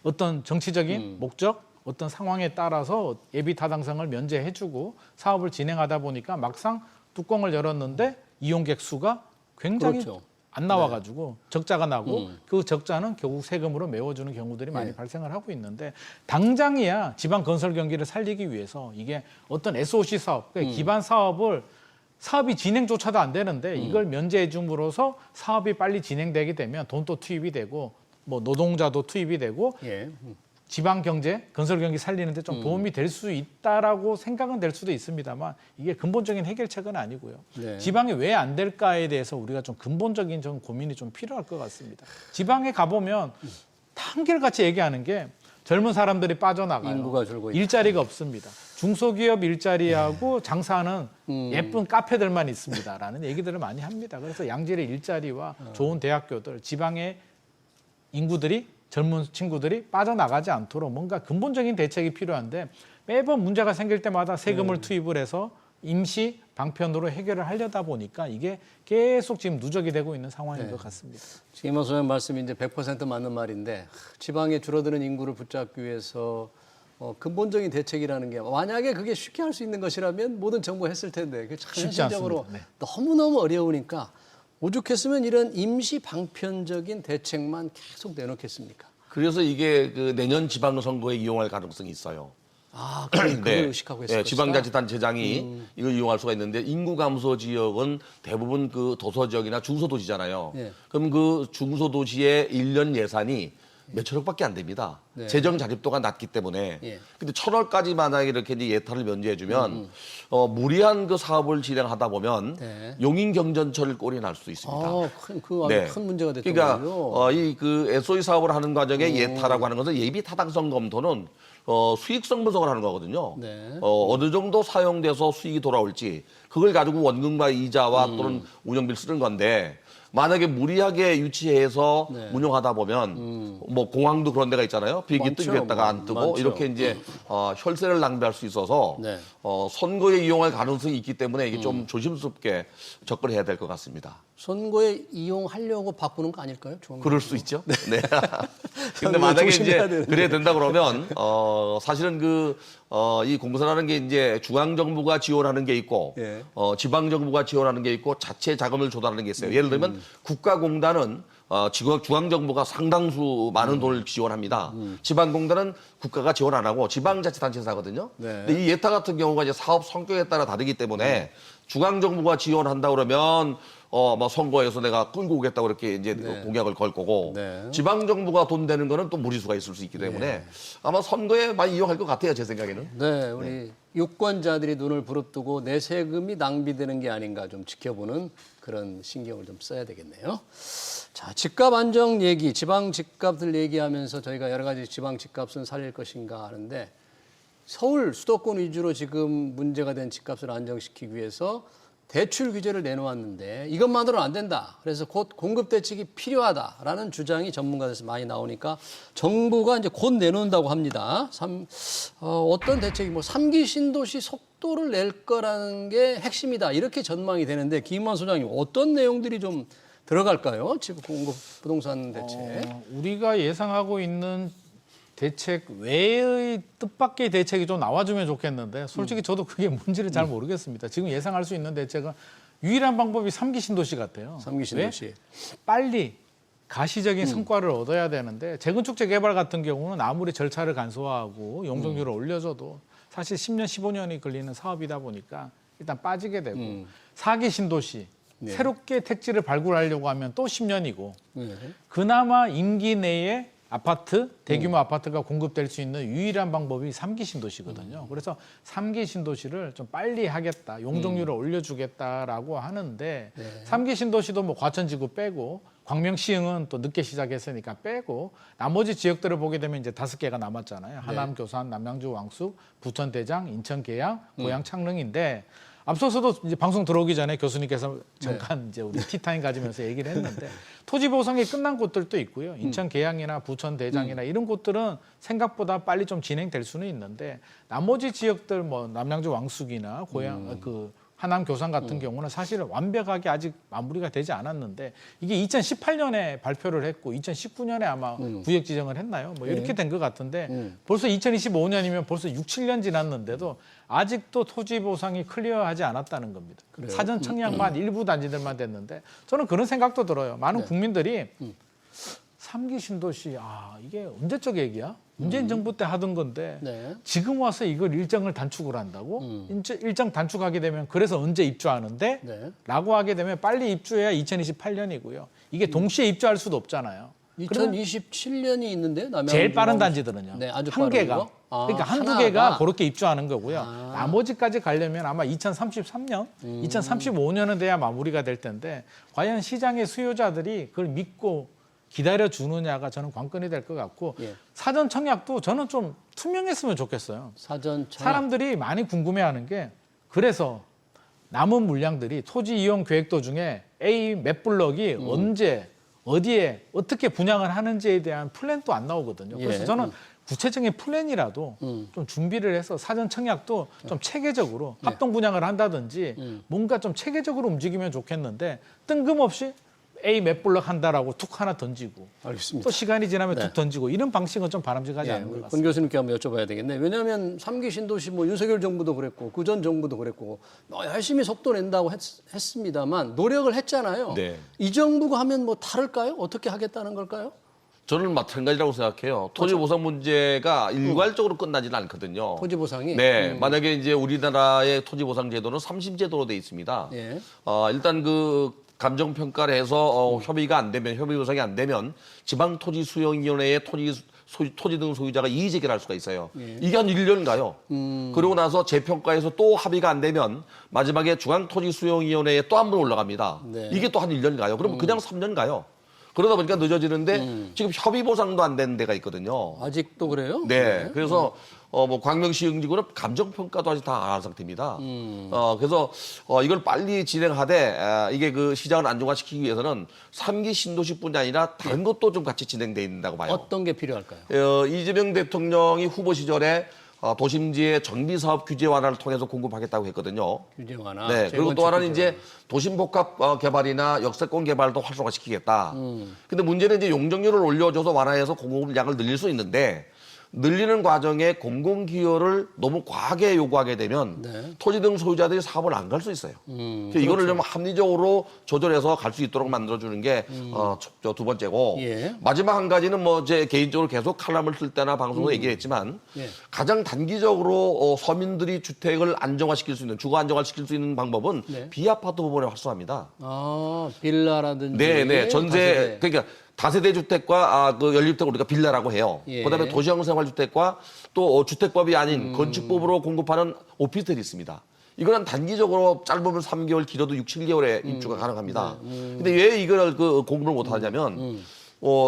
어떤 정치적인 목적, 어떤 상황에 따라서 예비 타당성을 면제해주고 사업을 진행하다 보니까 막상 뚜껑을 열었는데 이용객 수가 굉장히 안 나와가지고 적자가 나고 그 적자는 결국 세금으로 메워주는 경우들이 많이 발생을 하고 있는데 당장이야 지방 건설 경기를 살리기 위해서 이게 어떤 SOC 사업, 그러니까 기반 사업이 진행조차도 안 되는데 이걸 면제해 줌으로써 사업이 빨리 진행되게 되면 돈도 투입이 되고 뭐 노동자도 투입이 되고 지방 경제, 건설 경기 살리는데 좀 도움이 될 수 있다라고 생각은 될 수도 있습니다만 이게 근본적인 해결책은 아니고요. 지방이 왜 안 될까에 대해서 우리가 좀 근본적인 좀 고민이 좀 필요할 것 같습니다. 지방에 가보면 한결같이 얘기하는 게 젊은 사람들이 빠져나가요. 인구가 줄고 있다. 일자리가 없습니다. 중소기업 일자리하고 장사하는 예쁜 카페들만 있습니다라는 얘기들을 많이 합니다. 그래서 양질의 일자리와 좋은 대학교들, 지방에 인구들이 젊은 친구들이 빠져나가지 않도록 뭔가 근본적인 대책이 필요한데 매번 문제가 생길 때마다 세금을 투입을 해서 임시 방편으로 해결을 하려다 보니까 이게 계속 지금 누적이 되고 있는 상황인 것 같습니다. 지금 소장님 말씀이 이제 100% 맞는 말인데 지방에 줄어드는 인구를 붙잡기 위해서 근본적인 대책이라는 게 만약에 그게 쉽게 할 수 있는 것이라면 모든 정부가 했을 텐데 그게 참 쉽지 현실적으로 않습니다. 네. 너무너무 어려우니까 오죽했으면 이런 임시 방편적인 대책만 계속 내놓겠습니까? 그래서 이게 그 내년 지방선거에 이용할 가능성이 있어요. 아, 그걸 의식하고 했을 것이다. 지방자치단체장이 이걸 이용할 수가 있는데 인구 감소 지역은 대부분 그 도서 지역이나 중소도시잖아요. 예. 그럼 그 중소도시의 1년 예산이 몇천억밖에 안 됩니다. 네. 재정 자립도가 낮기 때문에. 예. 근데 1,000억까지 만약에 이렇게 이제 예타를 면제해주면 무리한 그 사업을 진행하다 보면 네. 용인 경전철 꼴이 날 수 있습니다. 아주 큰 문제가 됐던 그러니까 거군요. 이 그 SOE 사업을 하는 과정에 예타라고 하는 것은 예비 타당성 검토는 수익성 분석을 하는 거거든요. 네. 어느 정도 사용돼서 수익이 돌아올지 그걸 가지고 원금과 이자와 또는 운영비를 쓰는 건데 만약에 무리하게 유치해서 네. 운영하다 보면 뭐 공항도 그런 데가 있잖아요. 비행기 많죠. 뜨겠다가 안 뜨고 많죠. 이렇게 이제 혈세를 낭비할 수 있어서 네. 선거에 이용할 가능성이 있기 때문에 이게 좀 조심스럽게 접근해야 될 것 같습니다. 선거에 이용하려고 바꾸는 거 아닐까요? 그럴 수 있죠. 네. 근데 선거에 만약에 조심해야 이제 되는데. 그래 된다 그러면 사실은 이 공사라는 게 이제 중앙 정부가 지원하는 게 있고 예. 지방 정부가 지원하는 게 있고 자체 자금을 조달하는 게 있어요. 예를 들면 국가공단은 중앙 정부가 상당수 많은 돈을 지원합니다. 지방공단은 국가가 지원 안 하고 지방자치단체사거든요. 네. 근데 이 예타 같은 경우가 이제 사업 성격에 따라 다르기 때문에 중앙 정부가 지원한다 그러면 뭐 선거에서 내가 끌고 오겠다 그렇게 이제 공약을 걸 거고 네. 지방 정부가 돈 되는 거는 또 무리수가 있을 수 있기 때문에 아마 선거에 많이 이용할 것 같아요, 제 생각에는. 네, 우리 유권자들이 눈을 부릅뜨고 내 세금이 낭비되는 게 아닌가 좀 지켜보는 그런 신경을 좀 써야 되겠네요. 자, 집값 안정 얘기, 지방 집값들 얘기하면서 저희가 여러 가지 지방 집값은 살릴 것인가 하는데 서울 수도권 위주로 지금 문제가 된 집값을 안정시키기 위해서 대출 규제를 내놓았는데 이것만으로는 안 된다. 그래서 곧 공급 대책이 필요하다라는 주장이 전문가들에서 많이 나오니까 정부가 이제 곧 내놓는다고 합니다. 어떤 대책이 뭐 3기 신도시 속도를 낼 거라는 게 핵심이다. 이렇게 전망이 되는데 김만 소장님 어떤 내용들이 좀 들어갈까요? 집 공급 부동산 대책. 우리가 예상하고 있는 대책 외의 뜻밖의 대책이 좀 나와주면 좋겠는데 솔직히 저도 그게 뭔지를 잘 모르겠습니다. 지금 예상할 수 있는 대책은 유일한 방법이 3기 신도시 같아요. 3기 신도시. 왜? 빨리 가시적인 성과를 얻어야 되는데 재건축 재개발 같은 경우는 아무리 절차를 간소화하고 용적률을 올려줘도 사실 10년, 15년이 걸리는 사업이다 보니까 일단 빠지게 되고 4기 신도시 네. 새롭게 택지를 발굴하려고 하면 또 10년이고 네. 그나마 임기 내에 아파트, 대규모 아파트가 공급될 수 있는 유일한 방법이 3기 신도시거든요. 그래서 3기 신도시를 좀 빨리 하겠다, 용적률을 올려주겠다라고 하는데 3기 신도시도 뭐 과천지구 빼고 광명시흥은 또 늦게 시작했으니까 빼고 나머지 지역들을 보게 되면 이제 5개가 남았잖아요. 하남, 교산, 남양주, 왕숙, 부천, 대장, 인천, 계양, 고양, 창릉인데 앞서서도 이제 방송 들어오기 전에 교수님께서 잠깐 이제 우리 티타임 가지면서 얘기를 했는데 토지 보상이 끝난 곳들도 있고요. 인천 계양이나 부천 대장이나 이런 곳들은 생각보다 빨리 좀 진행될 수는 있는데 나머지 지역들 뭐 남양주 왕숙이나 고양 그 하남 교산 같은 경우는 사실은 완벽하게 아직 마무리가 되지 않았는데 이게 2018년에 발표를 했고 2019년에 아마 구역 지정을 했나요? 뭐 이렇게 된 것 같은데 벌써 2025년이면 벌써 6, 7년 지났는데도 아직도 토지 보상이 클리어하지 않았다는 겁니다. 그래요? 사전 청약만 일부 단지들만 됐는데 저는 그런 생각도 들어요. 많은 국민들이 3기 신도시 이게 언제적 얘기야? 문재인 정부 때 하던 건데 네. 지금 와서 이걸 일정을 단축을 한다고? 일정 단축하게 되면 그래서 언제 입주하는데? 네. 라고 하게 되면 빨리 입주해야 2028년이고요. 이게 동시에 입주할 수도 없잖아요. 2027년이 있는데 남양 제일 빠른 단지들은요. 네, 아주 한 빠른 개가. 거? 그러니까 한두 하나가? 개가 그렇게 입주하는 거고요. 나머지까지 가려면 아마 2033년, 2035년은 돼야 마무리가 될 텐데 과연 시장의 수요자들이 그걸 믿고 기다려 주느냐가 저는 관건이 될 것 같고 예. 사전 청약도 저는 좀 투명했으면 좋겠어요. 사전 청약. 사람들이 많이 궁금해하는 게 그래서 남은 물량들이 토지 이용 계획도 중에 A 몇 블럭이 언제 어디에 어떻게 분양을 하는지에 대한 플랜도 안 나오거든요. 그래서 예. 저는 구체적인 플랜이라도 좀 준비를 해서 사전 청약도 좀 체계적으로 합동 분양을 한다든지 뭔가 좀 체계적으로 움직이면 좋겠는데 뜬금없이 A 몇 블럭 한다라고 툭 하나 던지고 알겠습니다. 또 시간이 지나면 네. 툭 던지고 이런 방식은 좀 바람직하지 않은 것 권 같습니다. 교수님께 한번 여쭤봐야 되겠네. 왜냐하면 3기 신도시 뭐 윤석열 정부도 그랬고 그전 정부도 그랬고 열심히 속도 낸다고 했습니다만 노력을 했잖아요. 네. 이 정부가 하면 뭐 다를까요? 어떻게 하겠다는 걸까요? 저는 마찬가지라고 생각해요. 토지 보상 문제가 일괄적으로 끝나지는 않거든요. 토지 보상이. 네, 만약에 이제 우리나라의 토지 보상 제도는 30제도로 돼 있습니다. 예. 일단 그 감정 평가를 해서 협의가 안 되면 협의 보상이 안 되면 지방 토지 수용위원회의 토지 등 소유자가 이의 제기를 할 수가 있어요. 이게 한 1년 가요. 그러고 나서 재평가해서 또 합의가 안 되면 마지막에 중앙토지수용위원회에 또 한 번 올라갑니다. 네. 이게 또 한 1년 가요. 그러면 그냥 3년 가요. 그러다 보니까 늦어지는데 지금 협의 보상도 안 되는 데가 있거든요. 아직도 그래요? 네. 그래서 뭐 광명시 응지구는 감정 평가도 아직 다 안 한 상태입니다. 그래서 이걸 빨리 진행하되 이게 그 시장을 안정화시키기 위해서는 3기 신도시뿐이 아니라 다른 것도 좀 같이 진행돼 있다고 봐요. 어떤 게 필요할까요? 이재명 대통령이 후보 시절에 도심지의 정비 사업 규제 완화를 통해서 공급하겠다고 했거든요. 규제 완화. 네. 그리고 또 하나는 이제 도심 복합 개발이나 역세권 개발도 활성화시키겠다. 근데 문제는 이제 용적률을 올려줘서 완화해서 공급량을 늘릴 수 있는데 늘리는 과정에 공공기여를 너무 과하게 요구하게 되면 네. 토지 등 소유자들이 사업을 안 갈 수 있어요. 그래서 이거를 좀 합리적으로 조절해서 갈 수 있도록 만들어주는 게 두 번째고 예. 마지막 한 가지는 뭐 제 개인적으로 계속 칼럼을 쓸 때나 방송에서 얘기했지만 예. 가장 단기적으로 서민들이 주택을 안정화시킬 수 있는 주거 안정화시킬 수 있는 방법은 네. 비아파트 부분에 활성화합니다. 빌라라든지. 네, 전세 다세대. 그러니까 다세대 주택과 그 연립주택 우리가 빌라라고 해요. 예. 그다음에 도시형 생활주택과 또 주택법이 아닌 건축법으로 공급하는 오피스텔이 있습니다. 이거는 단기적으로 짧으면 3개월, 길어도 6, 7개월에 입주가 가능합니다. 근데 왜 이걸 그 공급을 못 하냐면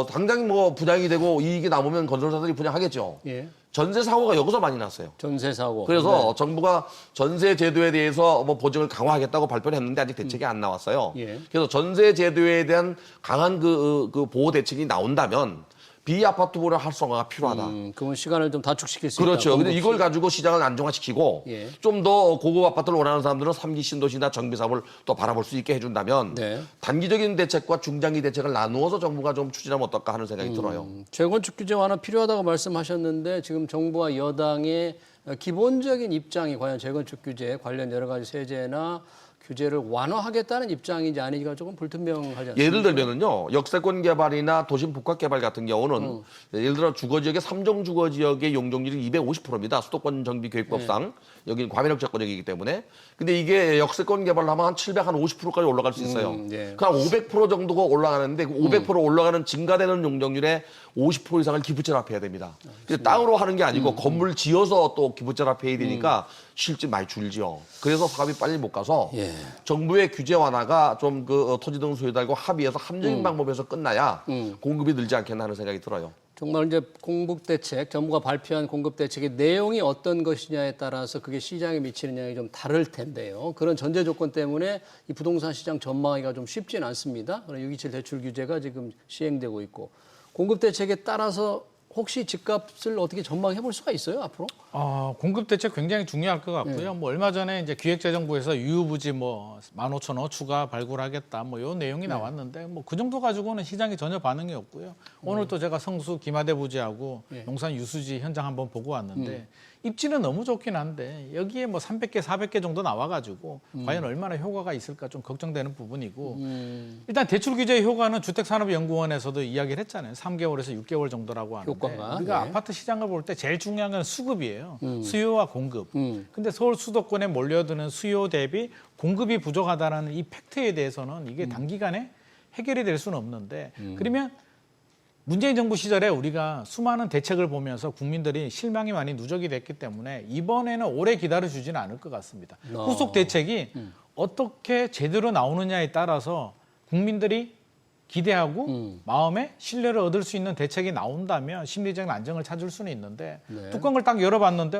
당장 뭐 분양이 되고 이익이 남으면 건설사들이 분양하겠죠. 예. 전세 사고가 여기서 많이 났어요. 전세 사고. 그래서 정부가 전세 제도에 대해서 뭐 보증을 강화하겠다고 발표를 했는데 아직 대책이 안 나왔어요. 예. 그래서 전세 제도에 대한 강한 그 보호 대책이 나온다면 비아파트 부분의 활성화가 필요하다. 그러면 시간을 좀 단축시킬 수 그렇죠. 있다. 근데 이걸 가지고 시장을 안정화시키고 예. 좀 더 고급 아파트를 원하는 사람들은 3기 신도시나 정비 사업을 또 바라볼 수 있게 해준다면 네. 단기적인 대책과 중장기 대책을 나누어서 정부가 좀 추진하면 어떨까 하는 생각이 들어요. 재건축 규제 완화 필요하다고 말씀하셨는데 지금 정부와 여당의 기본적인 입장이 과연 재건축 규제 관련 여러 가지 세제나 규제를 완화하겠다는 입장인지 아닌지가 조금 불투명하지 않습니까? 예를 들면은요, 역세권 개발이나 도심 복합 개발 같은 경우는 예를 들어 주거 지역의 3종 주거 지역의 용적률이 250%입니다. 수도권 정비 계획법상 여기는 과밀역 적권역이기 때문에. 근데 이게 역세권 개발을 하면 한 750%까지 올라갈 수 있어요. 예. 그냥 500% 정도가 올라가는데 그 500% 올라가는 증가되는 용적률의 50% 이상을 기부채로 합해야 됩니다. 근데 땅으로 하는 게 아니고 건물 지어서 또 기부채로 합해야 되니까 실제 많이 줄지요. 그래서 사업이 빨리 못 가서 예. 정부의 규제 완화가 좀 그 토지 등 소유자들과 합의해서 합리적인 방법에서 끝나야 공급이 늘지 않겠나 하는 생각이 들어요. 정말 이제 공급 대책, 정부가 발표한 공급 대책의 내용이 어떤 것이냐에 따라서 그게 시장에 미치는 영향이 좀 다를 텐데요. 그런 전제 조건 때문에 이 부동산 시장 전망하기가 좀 쉽지는 않습니다. 그런 627 대출 규제가 지금 시행되고 있고 공급 대책에 따라서 혹시 집값을 어떻게 전망해 볼 수가 있어요, 앞으로? 공급 대책 굉장히 중요할 것 같고요. 뭐 얼마 전에 이제 기획재정부에서 유효부지 뭐 15,000호 추가 발굴하겠다 뭐 이런 내용이 나왔는데 뭐 그 정도 가지고는 시장이 전혀 반응이 없고요. 오늘 또 제가 성수 김하대 부지하고 용산 유수지 현장 한번 보고 왔는데 입지는 너무 좋긴 한데 여기에 뭐 300개, 400개 정도 나와가지고 과연 얼마나 효과가 있을까 좀 걱정되는 부분이고 일단 대출 규제 효과는 주택산업연구원에서도 이야기를 했잖아요. 3개월에서 6개월 정도라고 하는데 효과가, 우리가 네. 아파트 시장을 볼 때 제일 중요한 건 수급이에요. 수요와 공급. 근데 서울 수도권에 몰려드는 수요 대비 공급이 부족하다는 이 팩트에 대해서는 이게 단기간에 해결이 될 수는 없는데 그러면 문재인 정부 시절에 우리가 수많은 대책을 보면서 국민들이 실망이 많이 누적이 됐기 때문에 이번에는 오래 기다려주지는 않을 것 같습니다. 후속 대책이 어떻게 제대로 나오느냐에 따라서 국민들이 기대하고 마음에 신뢰를 얻을 수 있는 대책이 나온다면 심리적인 안정을 찾을 수는 있는데 네. 뚜껑을 딱 열어봤는데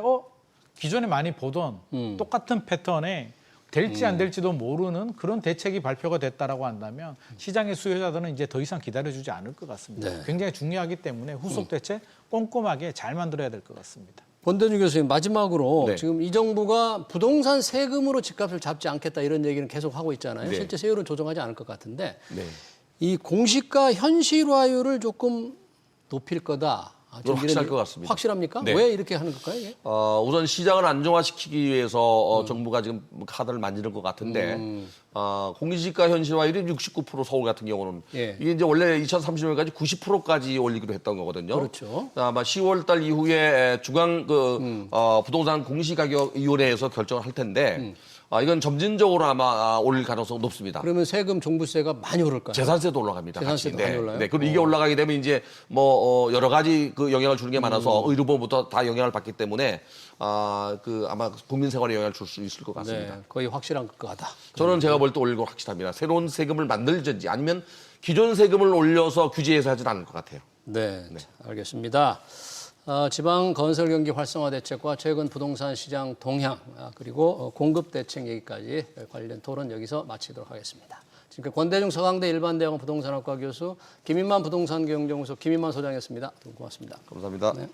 기존에 많이 보던 똑같은 패턴의 될지 안 될지도 모르는 그런 대책이 발표가 됐다라고 한다면 시장의 수요자들은 이제 더 이상 기다려주지 않을 것 같습니다. 네. 굉장히 중요하기 때문에 후속 대책 꼼꼼하게 잘 만들어야 될 것 같습니다. 권대중 교수님 마지막으로 네. 지금 이 정부가 부동산 세금으로 집값을 잡지 않겠다 이런 얘기는 계속 하고 있잖아요. 네. 실제 세율은 조정하지 않을 것 같은데 네. 이 공시가 현실화율을 조금 높일 거다. 그건 확실할 것 같습니다. 확실합니까? 네. 왜 이렇게 하는 걸까요? 이게? 우선 시장을 안정화시키기 위해서 정부가 지금 카드를 만지는 것 같은데 공시지가 현실화율이 69% 서울 같은 경우는 예. 이게 이제 원래 2030년까지 90%까지 올리기로 했던 거거든요. 그렇죠. 아마 10월달 이후에 중앙 부동산 공시가격위원회에서 결정을 할 텐데 이건 점진적으로 아마 올릴 가능성이 높습니다. 그러면 세금, 종부세가 많이 오를까요? 재산세도 올라갑니다. 재산세도 같이. 많이 올라요? 네. 그리고 이게 올라가게 되면 이제 뭐 여러 가지 그 영향을 주는 게 많아서 의료보험부터 다 영향을 받기 때문에 아마 국민 생활에 영향을 줄 수 있을 것 같습니다. 네, 거의 확실한 것 같다. 저는 제가 볼 때 올릴 거 확실합니다. 새로운 세금을 만들든지 아니면 기존 세금을 올려서 규제해서 하진 않을 것 같아요. 네, 자, 알겠습니다. 지방 건설 경기 활성화 대책과 최근 부동산 시장 동향 그리고 공급 대책 얘기까지 관련 토론 여기서 마치도록 하겠습니다. 지금까지 권대중 서강대 일반대학원 부동산학과 교수 김인만 부동산경영연구소 김인만 소장이었습니다. 두 분 고맙습니다. 감사합니다. 네.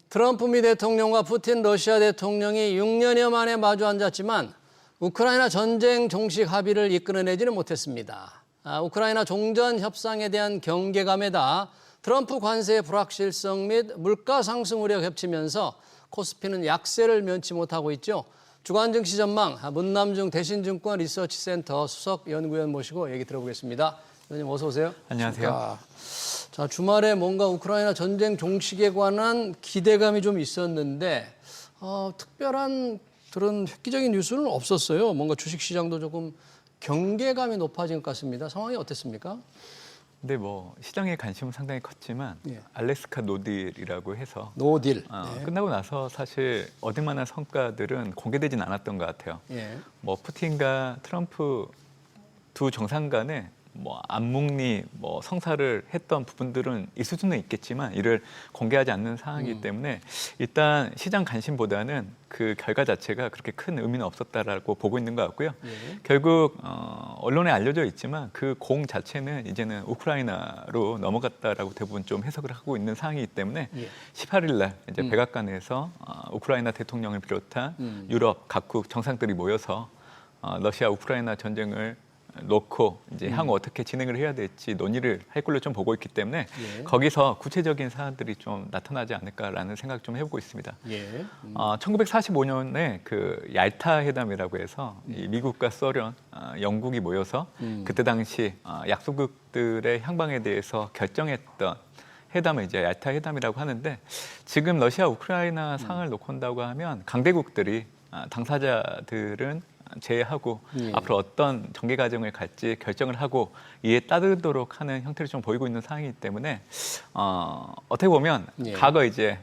트럼프 미 대통령과 푸틴 러시아 대통령이 6년여 만에 마주 앉았지만 우크라이나 전쟁 종식 합의를 이끌어내지는 못했습니다. 우크라이나 종전 협상에 대한 경계감에다 트럼프 관세의 불확실성 및 물가 상승 우려가 겹치면서 코스피는 약세를 면치 못하고 있죠. 주간 증시 전망 문남중 대신증권 리서치센터 수석 연구위원 모시고 얘기 들어보겠습니다. 의원님 어서 오세요. 안녕하세요. 자, 주말에 뭔가 우크라이나 전쟁 종식에 관한 기대감이 좀 있었는데 특별한 그런 획기적인 뉴스는 없었어요. 뭔가 주식시장도 조금 경계감이 높아진 것 같습니다. 상황이 어땠습니까? 근데 뭐 시장의 관심은 상당히 컸지만 예. 알래스카 노딜이라고 해서 노딜. 끝나고 나서 사실 얻을 만한 성과들은 공개되진 않았던 것 같아요. 예. 뭐 푸틴과 트럼프 두 정상 간에 뭐 암묵리 뭐 성사를 했던 부분들은 있을 수는 있겠지만 이를 공개하지 않는 상황이기 때문에 일단 시장 관심보다는 그 결과 자체가 그렇게 큰 의미는 없었다라고 보고 있는 것 같고요. 예. 결국 언론에 알려져 있지만 그 공 자체는 이제는 우크라이나로 넘어갔다라고 대부분 좀 해석을 하고 있는 상황이기 때문에 예. 18일 날 이제 백악관에서 우크라이나 대통령을 비롯한 유럽 각국 정상들이 모여서 러시아 우크라이나 전쟁을 놓고 이제 향후 어떻게 진행을 해야 될지 논의를 할 걸로 좀 보고 있기 때문에 예. 거기서 구체적인 사안들이 좀 나타나지 않을까라는 생각 좀 해보고 있습니다. 예. 1945년에 그 얄타 회담이라고 해서 이 미국과 소련, 영국이 모여서 그때 당시 약소국들의 향방에 대해서 결정했던 회담을 이제 얄타 회담이라고 하는데 지금 러시아 우크라이나 상황을 놓고 본다고 하면 강대국들이 당사자들은 제외하고 예. 앞으로 어떤 전개 과정을 갈지 결정을 하고 이에 따르도록 하는 형태를 좀 보이고 있는 상황이기 때문에 어떻게 보면 예. 과거 이제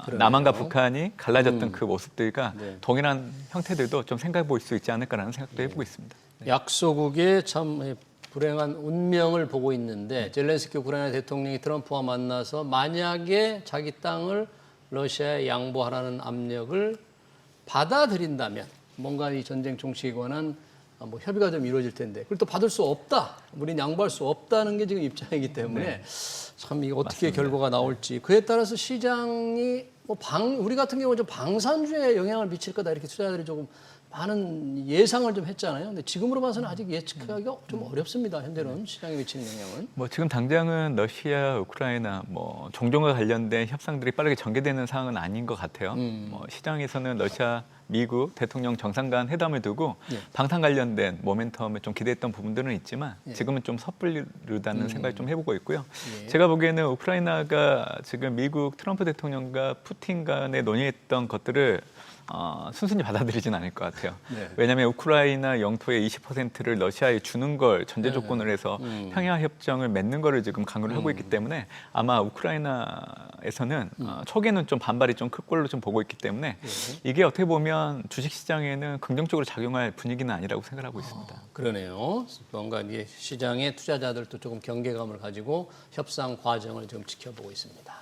그러네요. 남한과 북한이 갈라졌던 그 모습들과 네. 동일한 형태들도 좀 생각해 볼 수 있지 않을까라는 생각도 해보고 있습니다. 약소국의 참 불행한 운명을 보고 있는데 젤렌스키 우크라이나 대통령이 트럼프와 만나서 만약에 자기 땅을 러시아에 양보하라는 압력을 받아들인다면 뭔가 이 전쟁 종식에 관한 뭐 협의가 좀 이루어질 텐데 그걸 또 받을 수 없다. 우리는 양보할 수 없다는 게 지금 입장이기 때문에 참 이게 어떻게 맞습니다. 결과가 나올지 그에 따라서 시장이 뭐 우리 같은 경우 좀 방산주에 영향을 미칠 거다 이렇게 투자자들이 조금 많은 예상을 좀 했잖아요. 근데 지금으로 봐서는 아직 예측하기가 좀 어렵습니다. 현재는 시장에 미치는 영향은. 뭐 지금 당장은 러시아, 우크라이나 뭐 종전과 관련된 협상들이 빠르게 전개되는 상황은 아닌 것 같아요. 뭐 시장에서는 러시아, 미국 대통령 정상 간 회담을 두고 예. 방산 관련된 모멘텀을 좀 기대했던 부분들은 있지만 예. 지금은 좀 섣불르다는 생각을 좀 해보고 있고요. 예. 제가 보기에는 우크라이나가 지금 미국 트럼프 대통령과 푸틴 간에 논의했던 것들을 순순히 받아들이진 않을 것 같아요. 네. 왜냐하면 우크라이나 영토의 20%를 러시아에 주는 걸 전제 조건으로 해서 평화 협정을 맺는 거를 지금 강요를 하고 있기 때문에 아마 우크라이나에서는 초기에는 좀 반발이 좀 클 걸로 좀 보고 있기 때문에 이게 어떻게 보면 주식 시장에는 긍정적으로 작용할 분위기는 아니라고 생각하고 있습니다. 그러네요. 뭔가 이제 시장의 투자자들도 조금 경계감을 가지고 협상 과정을 지금 지켜보고 있습니다.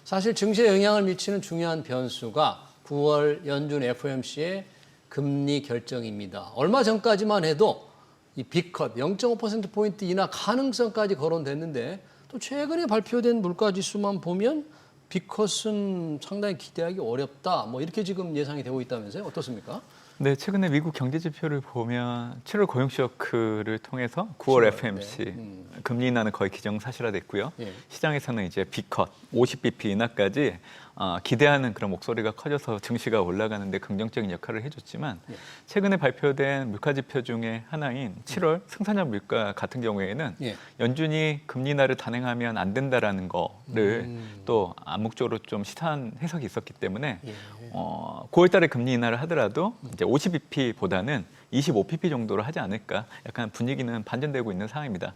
사실 증시에 영향을 미치는 중요한 변수가 9월 연준 FOMC의 금리 결정입니다. 얼마 전까지만 해도 이 빅컷 0.5%포인트 인하 가능성까지 거론됐는데 또 최근에 발표된 물가지수만 보면 빅컷은 상당히 기대하기 어렵다. 뭐 이렇게 지금 예상이 되고 있다면서요? 어떻습니까? 네, 최근에 미국 경제 지표를 보면 7월 고용 쇼크를 통해서 9월 FOMC 금리 인하는 거의 기정사실화됐고요. 예. 시장에서는 이제 B컷 50bp 인하까지 기대하는 그런 목소리가 커져서 증시가 올라가는데 긍정적인 역할을 해줬지만 최근에 발표된 물가 지표 중에 하나인 7월 생산자 물가 같은 경우에는 예. 연준이 금리 인하를 단행하면 안 된다라는 거를 또 암묵적으로 좀 시사한 해석이 있었기 때문에 9월 달에 금리 인하를 하더라도 이제 50bp보다는 25pp 정도로 하지 않을까 약간 분위기는 반전되고 있는 상황입니다.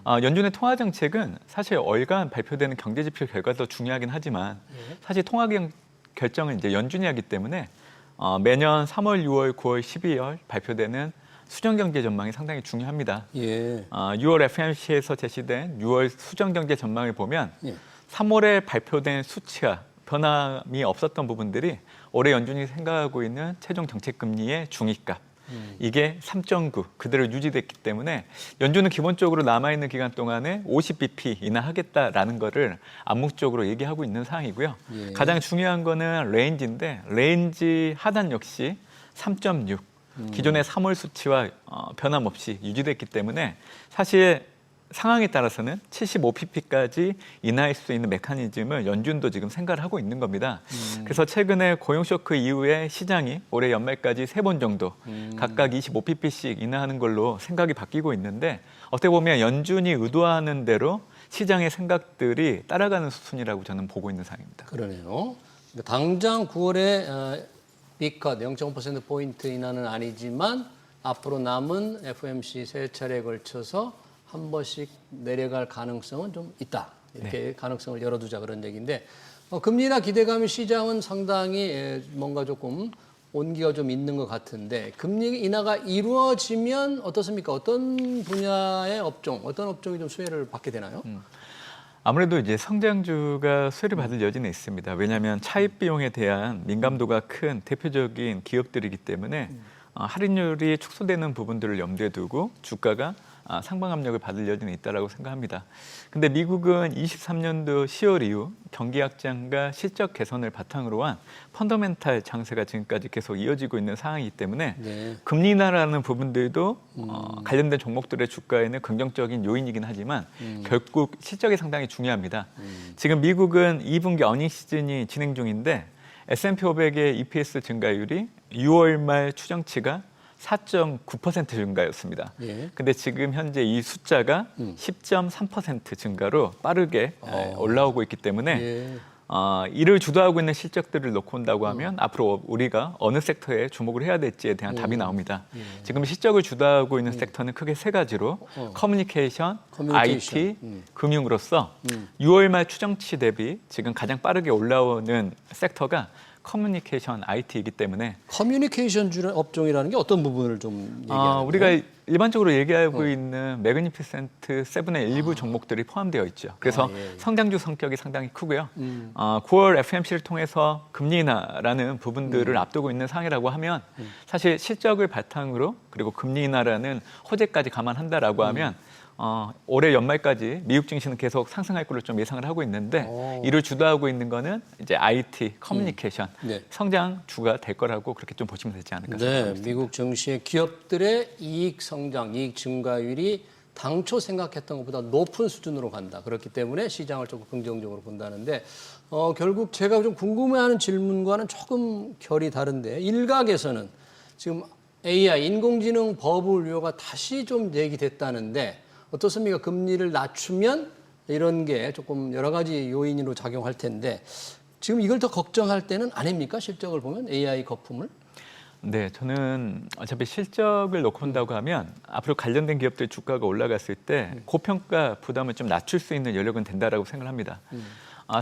연준의 통화 정책은 사실 월간 발표되는 경제 지표 결과도 중요하긴 하지만 사실 통화 결정은 이제 연준이 하기 때문에 매년 3월, 6월, 9월, 12월 발표되는 수정 경제 전망이 상당히 중요합니다. 예. 6월 FOMC에서 제시된 6월 수정 경제 전망을 보면 예. 3월에 발표된 수치가 변함이 없었던 부분들이 올해 연준이 생각하고 있는 최종 정책 금리의 중위값 이게 3.9 그대로 유지됐기 때문에 연준은 기본적으로 남아있는 기간 동안에 50bp 인하하겠다라는 거를 암묵적으로 얘기하고 있는 상황이고요. 예. 가장 중요한 거는 레인지인데 레인지 하단 역시 3.6 기존의 3월 수치와 변함없이 유지됐기 때문에 사실 상황에 따라서는 75pp까지 인하할 수 있는 메커니즘을 연준도 지금 생각을 하고 있는 겁니다. 그래서 최근에 고용 쇼크 이후에 시장이 올해 연말까지 3번 정도 각각 25pp씩 인하하는 걸로 생각이 바뀌고 있는데 어떻게 보면 연준이 의도하는 대로 시장의 생각들이 따라가는 수순이라고 저는 보고 있는 상황입니다. 그러네요. 당장 9월에 빅컷 0.5%포인트 인하는 아니지만 앞으로 남은 FOMC 세 차례에 걸쳐서 한 번씩 내려갈 가능성은 좀 있다. 이렇게 가능성을 열어두자 그런 얘기인데 금리 인하 기대감이 시장은 상당히 뭔가 조금 온기가 좀 있는 것 같은데 금리 인하가 이루어지면 어떻습니까? 어떤 분야의 업종, 어떤 업종이 좀 수혜를 받게 되나요? 아무래도 이제 성장주가 수혜를 받을 여지는 있습니다. 왜냐하면 차입 비용에 대한 민감도가 큰 대표적인 기업들이기 때문에 할인율이 축소되는 부분들을 염두에 두고 주가가 상방 압력을 받을 여지는 있다라고 생각합니다. 근데 미국은 23년도 10월 이후 경기 확장과 실적 개선을 바탕으로 한 펀더멘탈 장세가 지금까지 계속 이어지고 있는 상황이기 때문에 금리 인하라는 부분들도 관련된 종목들의 주가에는 긍정적인 요인이긴 하지만 결국 실적이 상당히 중요합니다. 지금 미국은 2분기 어닝 시즌이 진행 중인데 S&P 500의 EPS 증가율이 6월 말 추정치가 4.9% 증가였습니다. 근데 지금 현재 이 숫자가 10.3% 증가로 빠르게 올라오고 있기 때문에 이를 주도하고 있는 실적들을 놓고 온다고 하면 앞으로 우리가 어느 섹터에 주목을 해야 될지에 대한 답이 나옵니다. 지금 실적을 주도하고 있는 섹터는 크게 세 가지로 커뮤니케이션, IT, 금융으로서 6월 말 추정치 대비 지금 가장 빠르게 올라오는 섹터가 커뮤니케이션, IT이기 때문에 커뮤니케이션 업종이라는 게 어떤 부분을 좀 얘기하는 우리가 일반적으로 얘기하고 있는 매그니피센트 7의 일부 종목들이 포함되어 있죠. 그래서 성장주 성격이 상당히 크고요. 9월 FOMC를 통해서 금리 인하라는 부분들을 앞두고 있는 상황이라고 하면 사실 실적을 바탕으로 그리고 금리 인하라는 호재까지 감안한다라고 하면 올해 연말까지 미국 증시는 계속 상승할 걸로 좀 예상을 하고 있는데 이를 주도하고 있는 거는 이제 IT, 커뮤니케이션 네. 성장주가 될 거라고 그렇게 좀 보시면 되지 않을까 네, 생각합니다. 미국 증시의 기업들의 이익 성장, 이익 증가율이 당초 생각했던 것보다 높은 수준으로 간다. 그렇기 때문에 시장을 조금 긍정적으로 본다는데 결국 제가 좀 궁금해하는 질문과는 조금 결이 다른데 일각에서는 지금 AI, 인공지능 버블 우려가 다시 좀 얘기됐다는데 어떻습니까? 금리를 낮추면 이런 게 조금 여러 가지 요인으로 작용할 텐데 지금 이걸 더 걱정할 때는 아닙니까? 실적을 보면 AI 거품을? 네, 저는 어차피 실적을 놓고 본다고 하면 앞으로 관련된 기업들 주가가 올라갔을 때 고평가 부담을 좀 낮출 수 있는 여력은 된다라고 생각합니다.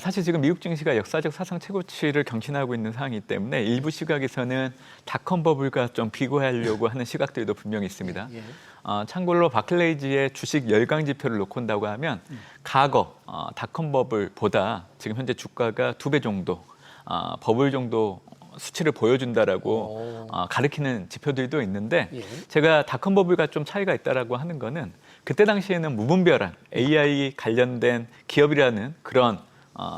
사실 지금 미국 증시가 역사적 사상 최고치를 경신하고 있는 상황이기 때문에 일부 시각에서는 닷컴 버블과 좀 비교하려고 하는 시각들도 분명히 있습니다. 참고로 바클레이지의 주식 열강 지표를 놓고 본다고 하면 과거 닷컴 버블보다 지금 현재 주가가 2배 정도, 버블 정도 수치를 보여준다라고 가리키는 지표들도 있는데 제가 닷컴 버블과 좀 차이가 있다라고 하는 거는 그때 당시에는 무분별한 AI 관련된 기업이라는 그런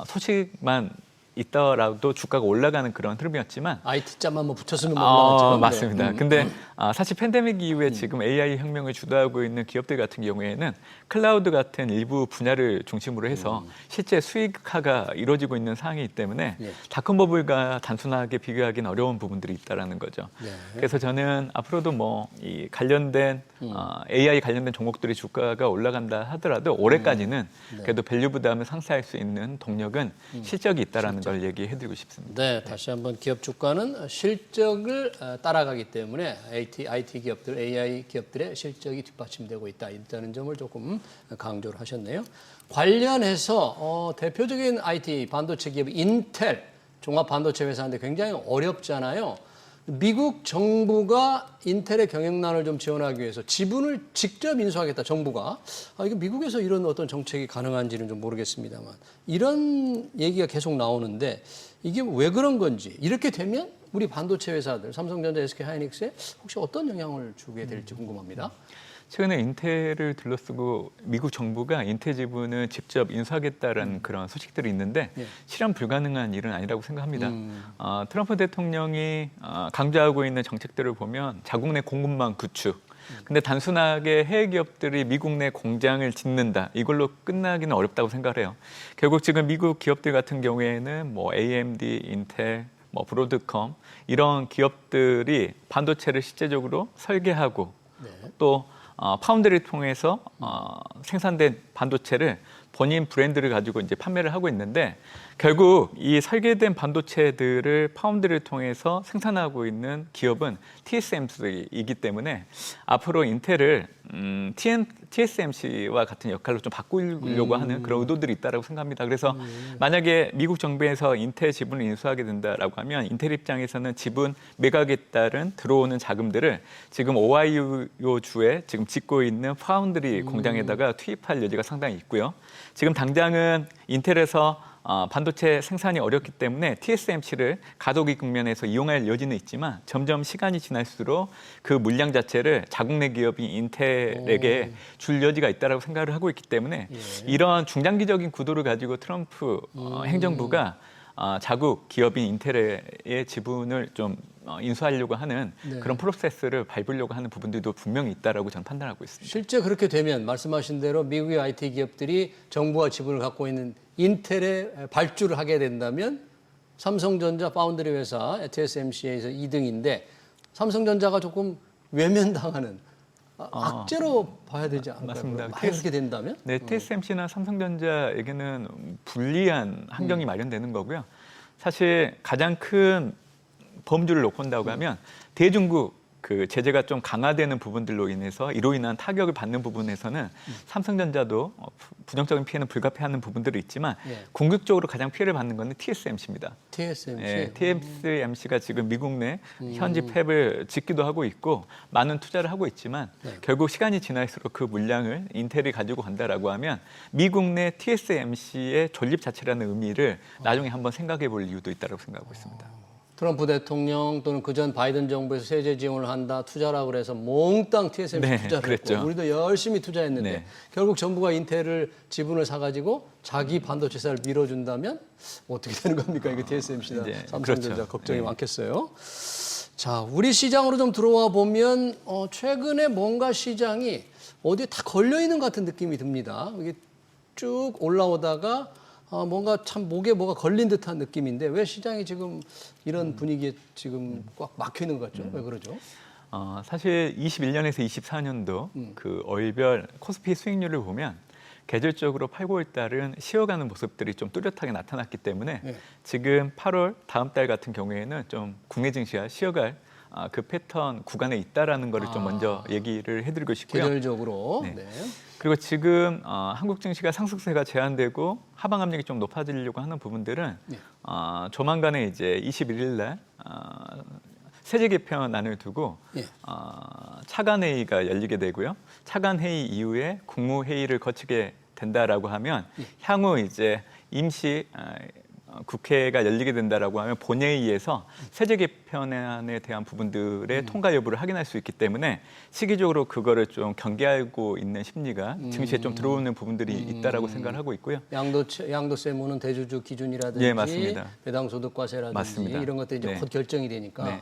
소식만 있더라도 주가가 올라가는 그런 흐름이었지만 IT 자만 뭐 붙였으면 올라갔죠. 맞습니다. 근데 사실 팬데믹 이후에 지금 AI 혁명을 주도하고 있는 기업들 같은 경우에는 클라우드 같은 일부 분야를 중심으로 해서 실제 수익화가 이루어지고 있는 상황이기 때문에 닷컴 버블과 단순하게 비교하기는 어려운 부분들이 있다라는 거죠. 그래서 저는 앞으로도 뭐 이 관련된 AI 관련된 종목들이 주가가 올라간다 하더라도 올해까지는 그래도 밸류 부담을 상쇄할 수 있는 동력은 실적이 있다라는 걸 얘기해드리고 싶습니다. 네, 다시 한번 기업 주가는 실적을 따라가기 때문에 IT 기업들, AI 기업들의 실적이 뒷받침되고 있다는 점을 조금 강조를 하셨네요. 관련해서 대표적인 IT 반도체 기업 인텔 종합 반도체 회사인데 굉장히 어렵잖아요. 미국 정부가 인텔의 경영난을 좀 지원하기 위해서 지분을 직접 인수하겠다, 정부가. 이거 미국에서 이런 어떤 정책이 가능한지는 좀 모르겠습니다만 이런 얘기가 계속 나오는데 이게 왜 그런 건지 이렇게 되면 우리 반도체 회사들, 삼성전자, SK하이닉스에 혹시 어떤 영향을 주게 될지 궁금합니다. 최근에 인텔을 둘러쓰고 미국 정부가 인텔 지분을 직접 인수하겠다라는 그런 소식들이 있는데 실현 불가능한 일은 아니라고 생각합니다. 트럼프 대통령이 강조하고 있는 정책들을 보면 자국 내 공급망 구축, 근데 단순하게 해외 기업들이 미국 내 공장을 짓는다 이걸로 끝나기는 어렵다고 생각을 해요. 결국 지금 미국 기업들 같은 경우에는 뭐 AMD, 인텔, 뭐 브로드컴 이런 기업들이 반도체를 실제적으로 설계하고 또 파운드를 통해서 생산된 반도체를 본인 브랜드를 가지고 이제 판매를 하고 있는데 결국 이 설계된 반도체들을 파운드를 통해서 생산하고 있는 기업은 TSMC이기 때문에 앞으로 인텔을 TSMC와 같은 역할로 좀 바꾸려고 하는 그런 의도들이 있다고 생각합니다. 그래서 만약에 미국 정부에서 인텔 지분을 인수하게 된다라고 하면 인텔 입장에서는 지분 매각에 따른 들어오는 자금들을 지금 오하이오 주에 지금 짓고 있는 파운드리 공장에다가 투입할 여지가 상당히 있고요. 지금 당장은 인텔에서 반도체 생산이 어렵기 때문에 TSMC를 가독이 국면에서 이용할 여지는 있지만 점점 시간이 지날수록 그 물량 자체를 자국 내 기업인 인텔에게 줄 여지가 있다고 생각을 하고 있기 때문에 이런 중장기적인 구도를 가지고 트럼프 행정부가 자국 기업인 인텔의 지분을 좀 인수하려고 하는 그런 프로세스를 밟으려고 하는 부분들도 분명히 있다라고 저는 판단하고 있습니다. 실제 그렇게 되면 말씀하신 대로 미국의 IT 기업들이 정부와 지분을 갖고 있는 인텔에 발주를 하게 된다면 삼성전자 파운드리 회사 TSMC에서 2등인데 삼성전자가 조금 외면당하는 악재로 봐야 되지 않을까요? 맞습니다. 만약 그렇게 된다면? 네, TSMC나 삼성전자에게는 불리한 환경이 마련되는 거고요. 사실 가장 큰 범주를 놓고 본다고 하면 대중국 그 제재가 좀 강화되는 부분들로 인해서 이로 인한 타격을 받는 부분에서는 삼성전자도 부정적인 피해는 불가피하는 부분들이 있지만 궁극적으로 가장 피해를 받는 것은 TSMC입니다. TSMC. 네, TSMC가 지금 미국 내 현지 팹을 짓기도 하고 있고 많은 투자를 하고 있지만 결국 시간이 지날수록 그 물량을 인텔이 가지고 간다라고 하면 미국 내 TSMC의 존립 자체라는 의미를 나중에 한번 생각해 볼 이유도 있다고 생각하고 있습니다. 트럼프 대통령 또는 그전 바이든 정부에서 세제 지원을 한다, 투자라고 그래서 몽땅 TSMC 네, 투자를 그랬죠. 했고 우리도 열심히 투자했는데 네. 결국 정부가 인텔을 지분을 사가지고 자기 반도체사를 밀어준다면 어떻게 되는 겁니까? 이게 TSMC나 이제 삼성전자 그렇죠. 걱정이 네. 많겠어요. 자, 우리 시장으로 좀 들어와 보면 최근에 뭔가 시장이 어디에 다 걸려 있는 것 같은 느낌이 듭니다. 이게 쭉 올라오다가 뭔가 참 목에 뭐가 걸린 듯한 느낌인데 왜 시장이 지금 이런 분위기에 지금 꽉 막혀 있는 것 같죠? 왜 그러죠? 사실 21년에서 24년도 그 월별 코스피 수익률을 보면 계절적으로 8, 9월 달은 쉬어가는 모습들이 좀 뚜렷하게 나타났기 때문에 네. 지금 8월 다음 달 같은 경우에는 좀 국내 증시가 쉬어갈 그 패턴 구간에 있다라는 거를 좀 먼저 얘기를 해드리고 싶고요. 계절적으로. 네. 네. 그리고 지금 한국 증시가 상승세가 제한되고 하방 압력이 좀 높아지려고 하는 부분들은 네. 조만간에 이제 21일 날 세제 개편안을 두고 예. 차관 회의가 열리게 되고요. 차관 회의 이후에 국무회의를 거치게 된다라고 하면 향후 이제 임시 국회가 열리게 된다라고 하면 본회의에서 세제 개편안에 대한 부분들의 통과 여부를 확인할 수 있기 때문에 시기적으로 그거를 좀 경계하고 있는 심리가 증시에 좀 들어오는 부분들이 있다라고 생각을 하고 있고요. 양도세무는 대주주 기준이라든지 예, 맞습니다. 배당소득과세라든지 맞습니다. 이런 것들이 이제 네. 곧 결정이 되니까. 네.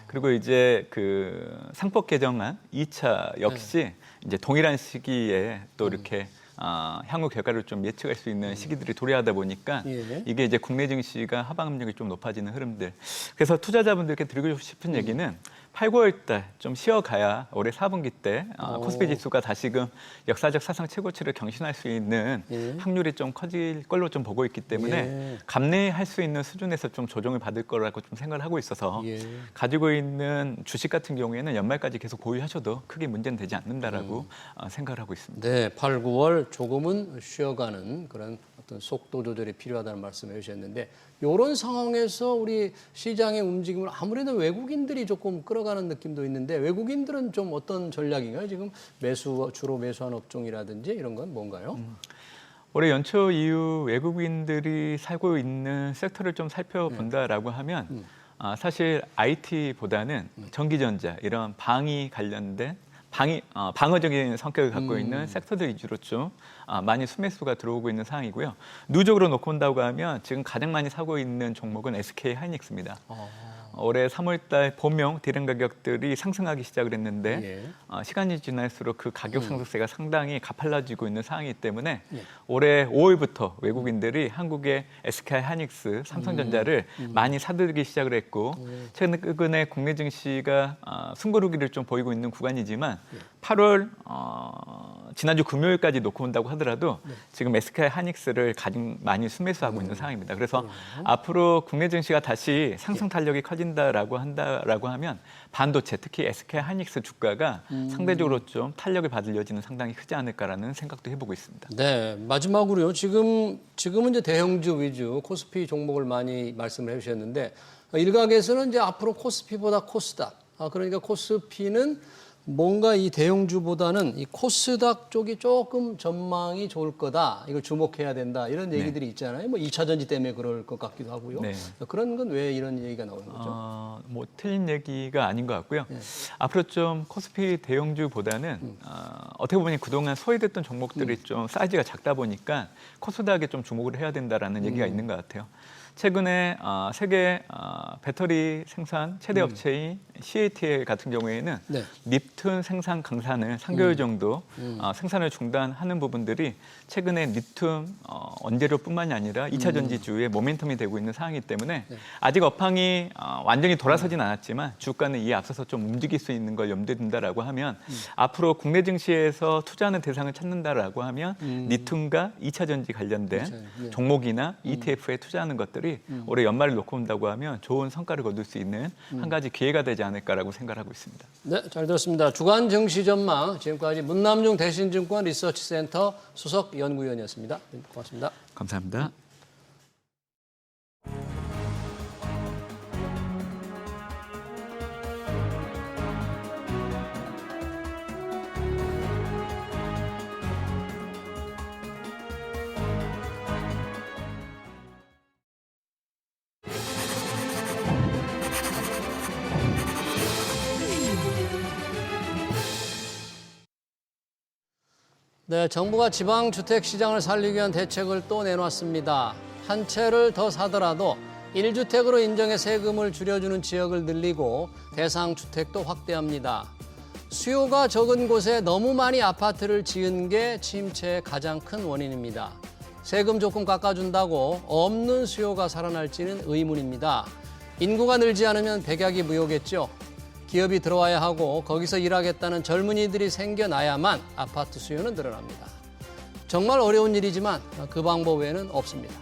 그리고 이제 그 상법 개정안 2차 역시 이제 동일한 시기에 또 이렇게 향후 결과를 좀 예측할 수 있는 시기들이 도래하다 보니까 예. 이게 이제 국내 증시가 하방 압력이 좀 높아지는 흐름들. 그래서 투자자분들께 드리고 싶은 얘기는 8, 9월 달 좀 쉬어가야 올해 4분기 때 코스피 지수가 다시금 역사적 사상 최고치를 경신할 수 있는 예. 확률이 좀 커질 걸로 좀 보고 있기 때문에 예. 감내할 수 있는 수준에서 좀 조정을 받을 거라고 좀 생각을 하고 있어서 예. 가지고 있는 주식 같은 경우에는 연말까지 계속 보유하셔도 크게 문제는 되지 않는다라고 생각을 하고 있습니다. 네, 8, 9월 조금은 쉬어가는 그런 어떤 속도 조절이 필요하다는 말씀을 해주셨는데 이런 상황에서 우리 시장의 움직임을 아무래도 외국인들이 조금 끌어가는 느낌도 있는데 외국인들은 좀 어떤 전략인가요? 지금 주로 매수한 업종이라든지 이런 건 뭔가요? 올해 연초 이후 외국인들이 살고 있는 섹터를 좀 살펴본다라고 하면 사실 IT보다는 전기전자 이런 방위 관련된 방어적인 성격을 갖고 있는 섹터들 위주로 좀 많이 수매수가 들어오고 있는 상황이고요. 누적으로 놓고 본다고 하면 지금 가장 많이 사고 있는 종목은 SK 하이닉스입니다. 올해 3월달 봄용 디램 가격들이 상승하기 시작을 했는데 시간이 지날수록 그 가격 상승세가 상당히 가팔라지고 있는 상황이기 때문에 올해 5월부터 외국인들이 한국의 SK 하이닉스, 삼성전자를 많이 사들이기 시작을 했고 최근에 국내 증시가 숨고르기를 좀 보이고 있는 구간이지만 8월 지난주 금요일까지 놓고 본다고 하더라도 지금 SK 하이닉스를 가장 많이 수매수하고 있는 상황입니다. 그래서 앞으로 국내 증시가 다시 상승 탄력이 커진다라고 하면 반도체 특히 SK 하이닉스 주가가 상대적으로 좀 탄력을 받을 여지는 상당히 크지 않을까라는 생각도 해보고 있습니다. 네, 마지막으로요. 지금은 이제 대형주 위주 코스피 종목을 많이 말씀을 해주셨는데 일각에서는 이제 앞으로 코스피보다 코스닥, 그러니까 코스피는 뭔가 이 대형주보다는 이 코스닥 쪽이 조금 전망이 좋을 거다. 이걸 주목해야 된다. 이런 얘기들이 있잖아요. 뭐 2차 전지 때문에 그럴 것 같기도 하고요. 네. 그런 건 왜 이런 얘기가 나오는 거죠? 뭐 틀린 얘기가 아닌 것 같고요. 앞으로 좀 코스피 대형주보다는 어떻게 보면 그동안 소외됐던 종목들이 좀 사이즈가 작다 보니까 코스닥에 좀 주목을 해야 된다라는 얘기가 있는 것 같아요. 최근에 세계 배터리 생산 최대 업체인 CATL 같은 경우에는 네. 립튠 생산 강산을 3개월 정도 생산을 중단하는 부분들이 최근에 리튬 원재료뿐만이 아니라 2차 전지주의 모멘텀이 되고 있는 상황이기 때문에 아직 업황이 완전히 돌아서진 않았지만 주가는 이에 앞서서 좀 움직일 수 있는 걸 염두에 둔다라고 하면 앞으로 국내 증시에서 투자하는 대상을 찾는다라고 하면 리튬과 2차 전지 관련된 종목이나 ETF에 투자하는 것들이 올해 연말을 놓고 본다고 하면 좋은 성과를 거둘 수 있는 한 가지 기회가 되지 않을까라고 생각을 하고 있습니다. 네, 잘 들었습니다. 주간 증시 전망 지금까지 문남중 대신증권 리서치센터 수석 연구위원이었습니다. 고맙습니다. 감사합니다. 네, 정부가 지방 주택 시장을 살리기 위한 대책을 또 내놨습니다. 한 채를 더 사더라도 1주택으로 인정해 세금을 줄여주는 지역을 늘리고 대상 주택도 확대합니다. 수요가 적은 곳에 너무 많이 아파트를 지은 게 침체의 가장 큰 원인입니다. 세금 조금 깎아준다고 없는 수요가 살아날지는 의문입니다. 인구가 늘지 않으면 백약이 무효겠죠. 기업이 들어와야 하고 거기서 일하겠다는 젊은이들이 생겨나야만 아파트 수요는 늘어납니다. 정말 어려운 일이지만 그 방법 외에는 없습니다.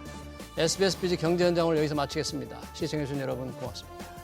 SBS BG 경제 현장을 여기서 마치겠습니다. 시청해주신 여러분 고맙습니다.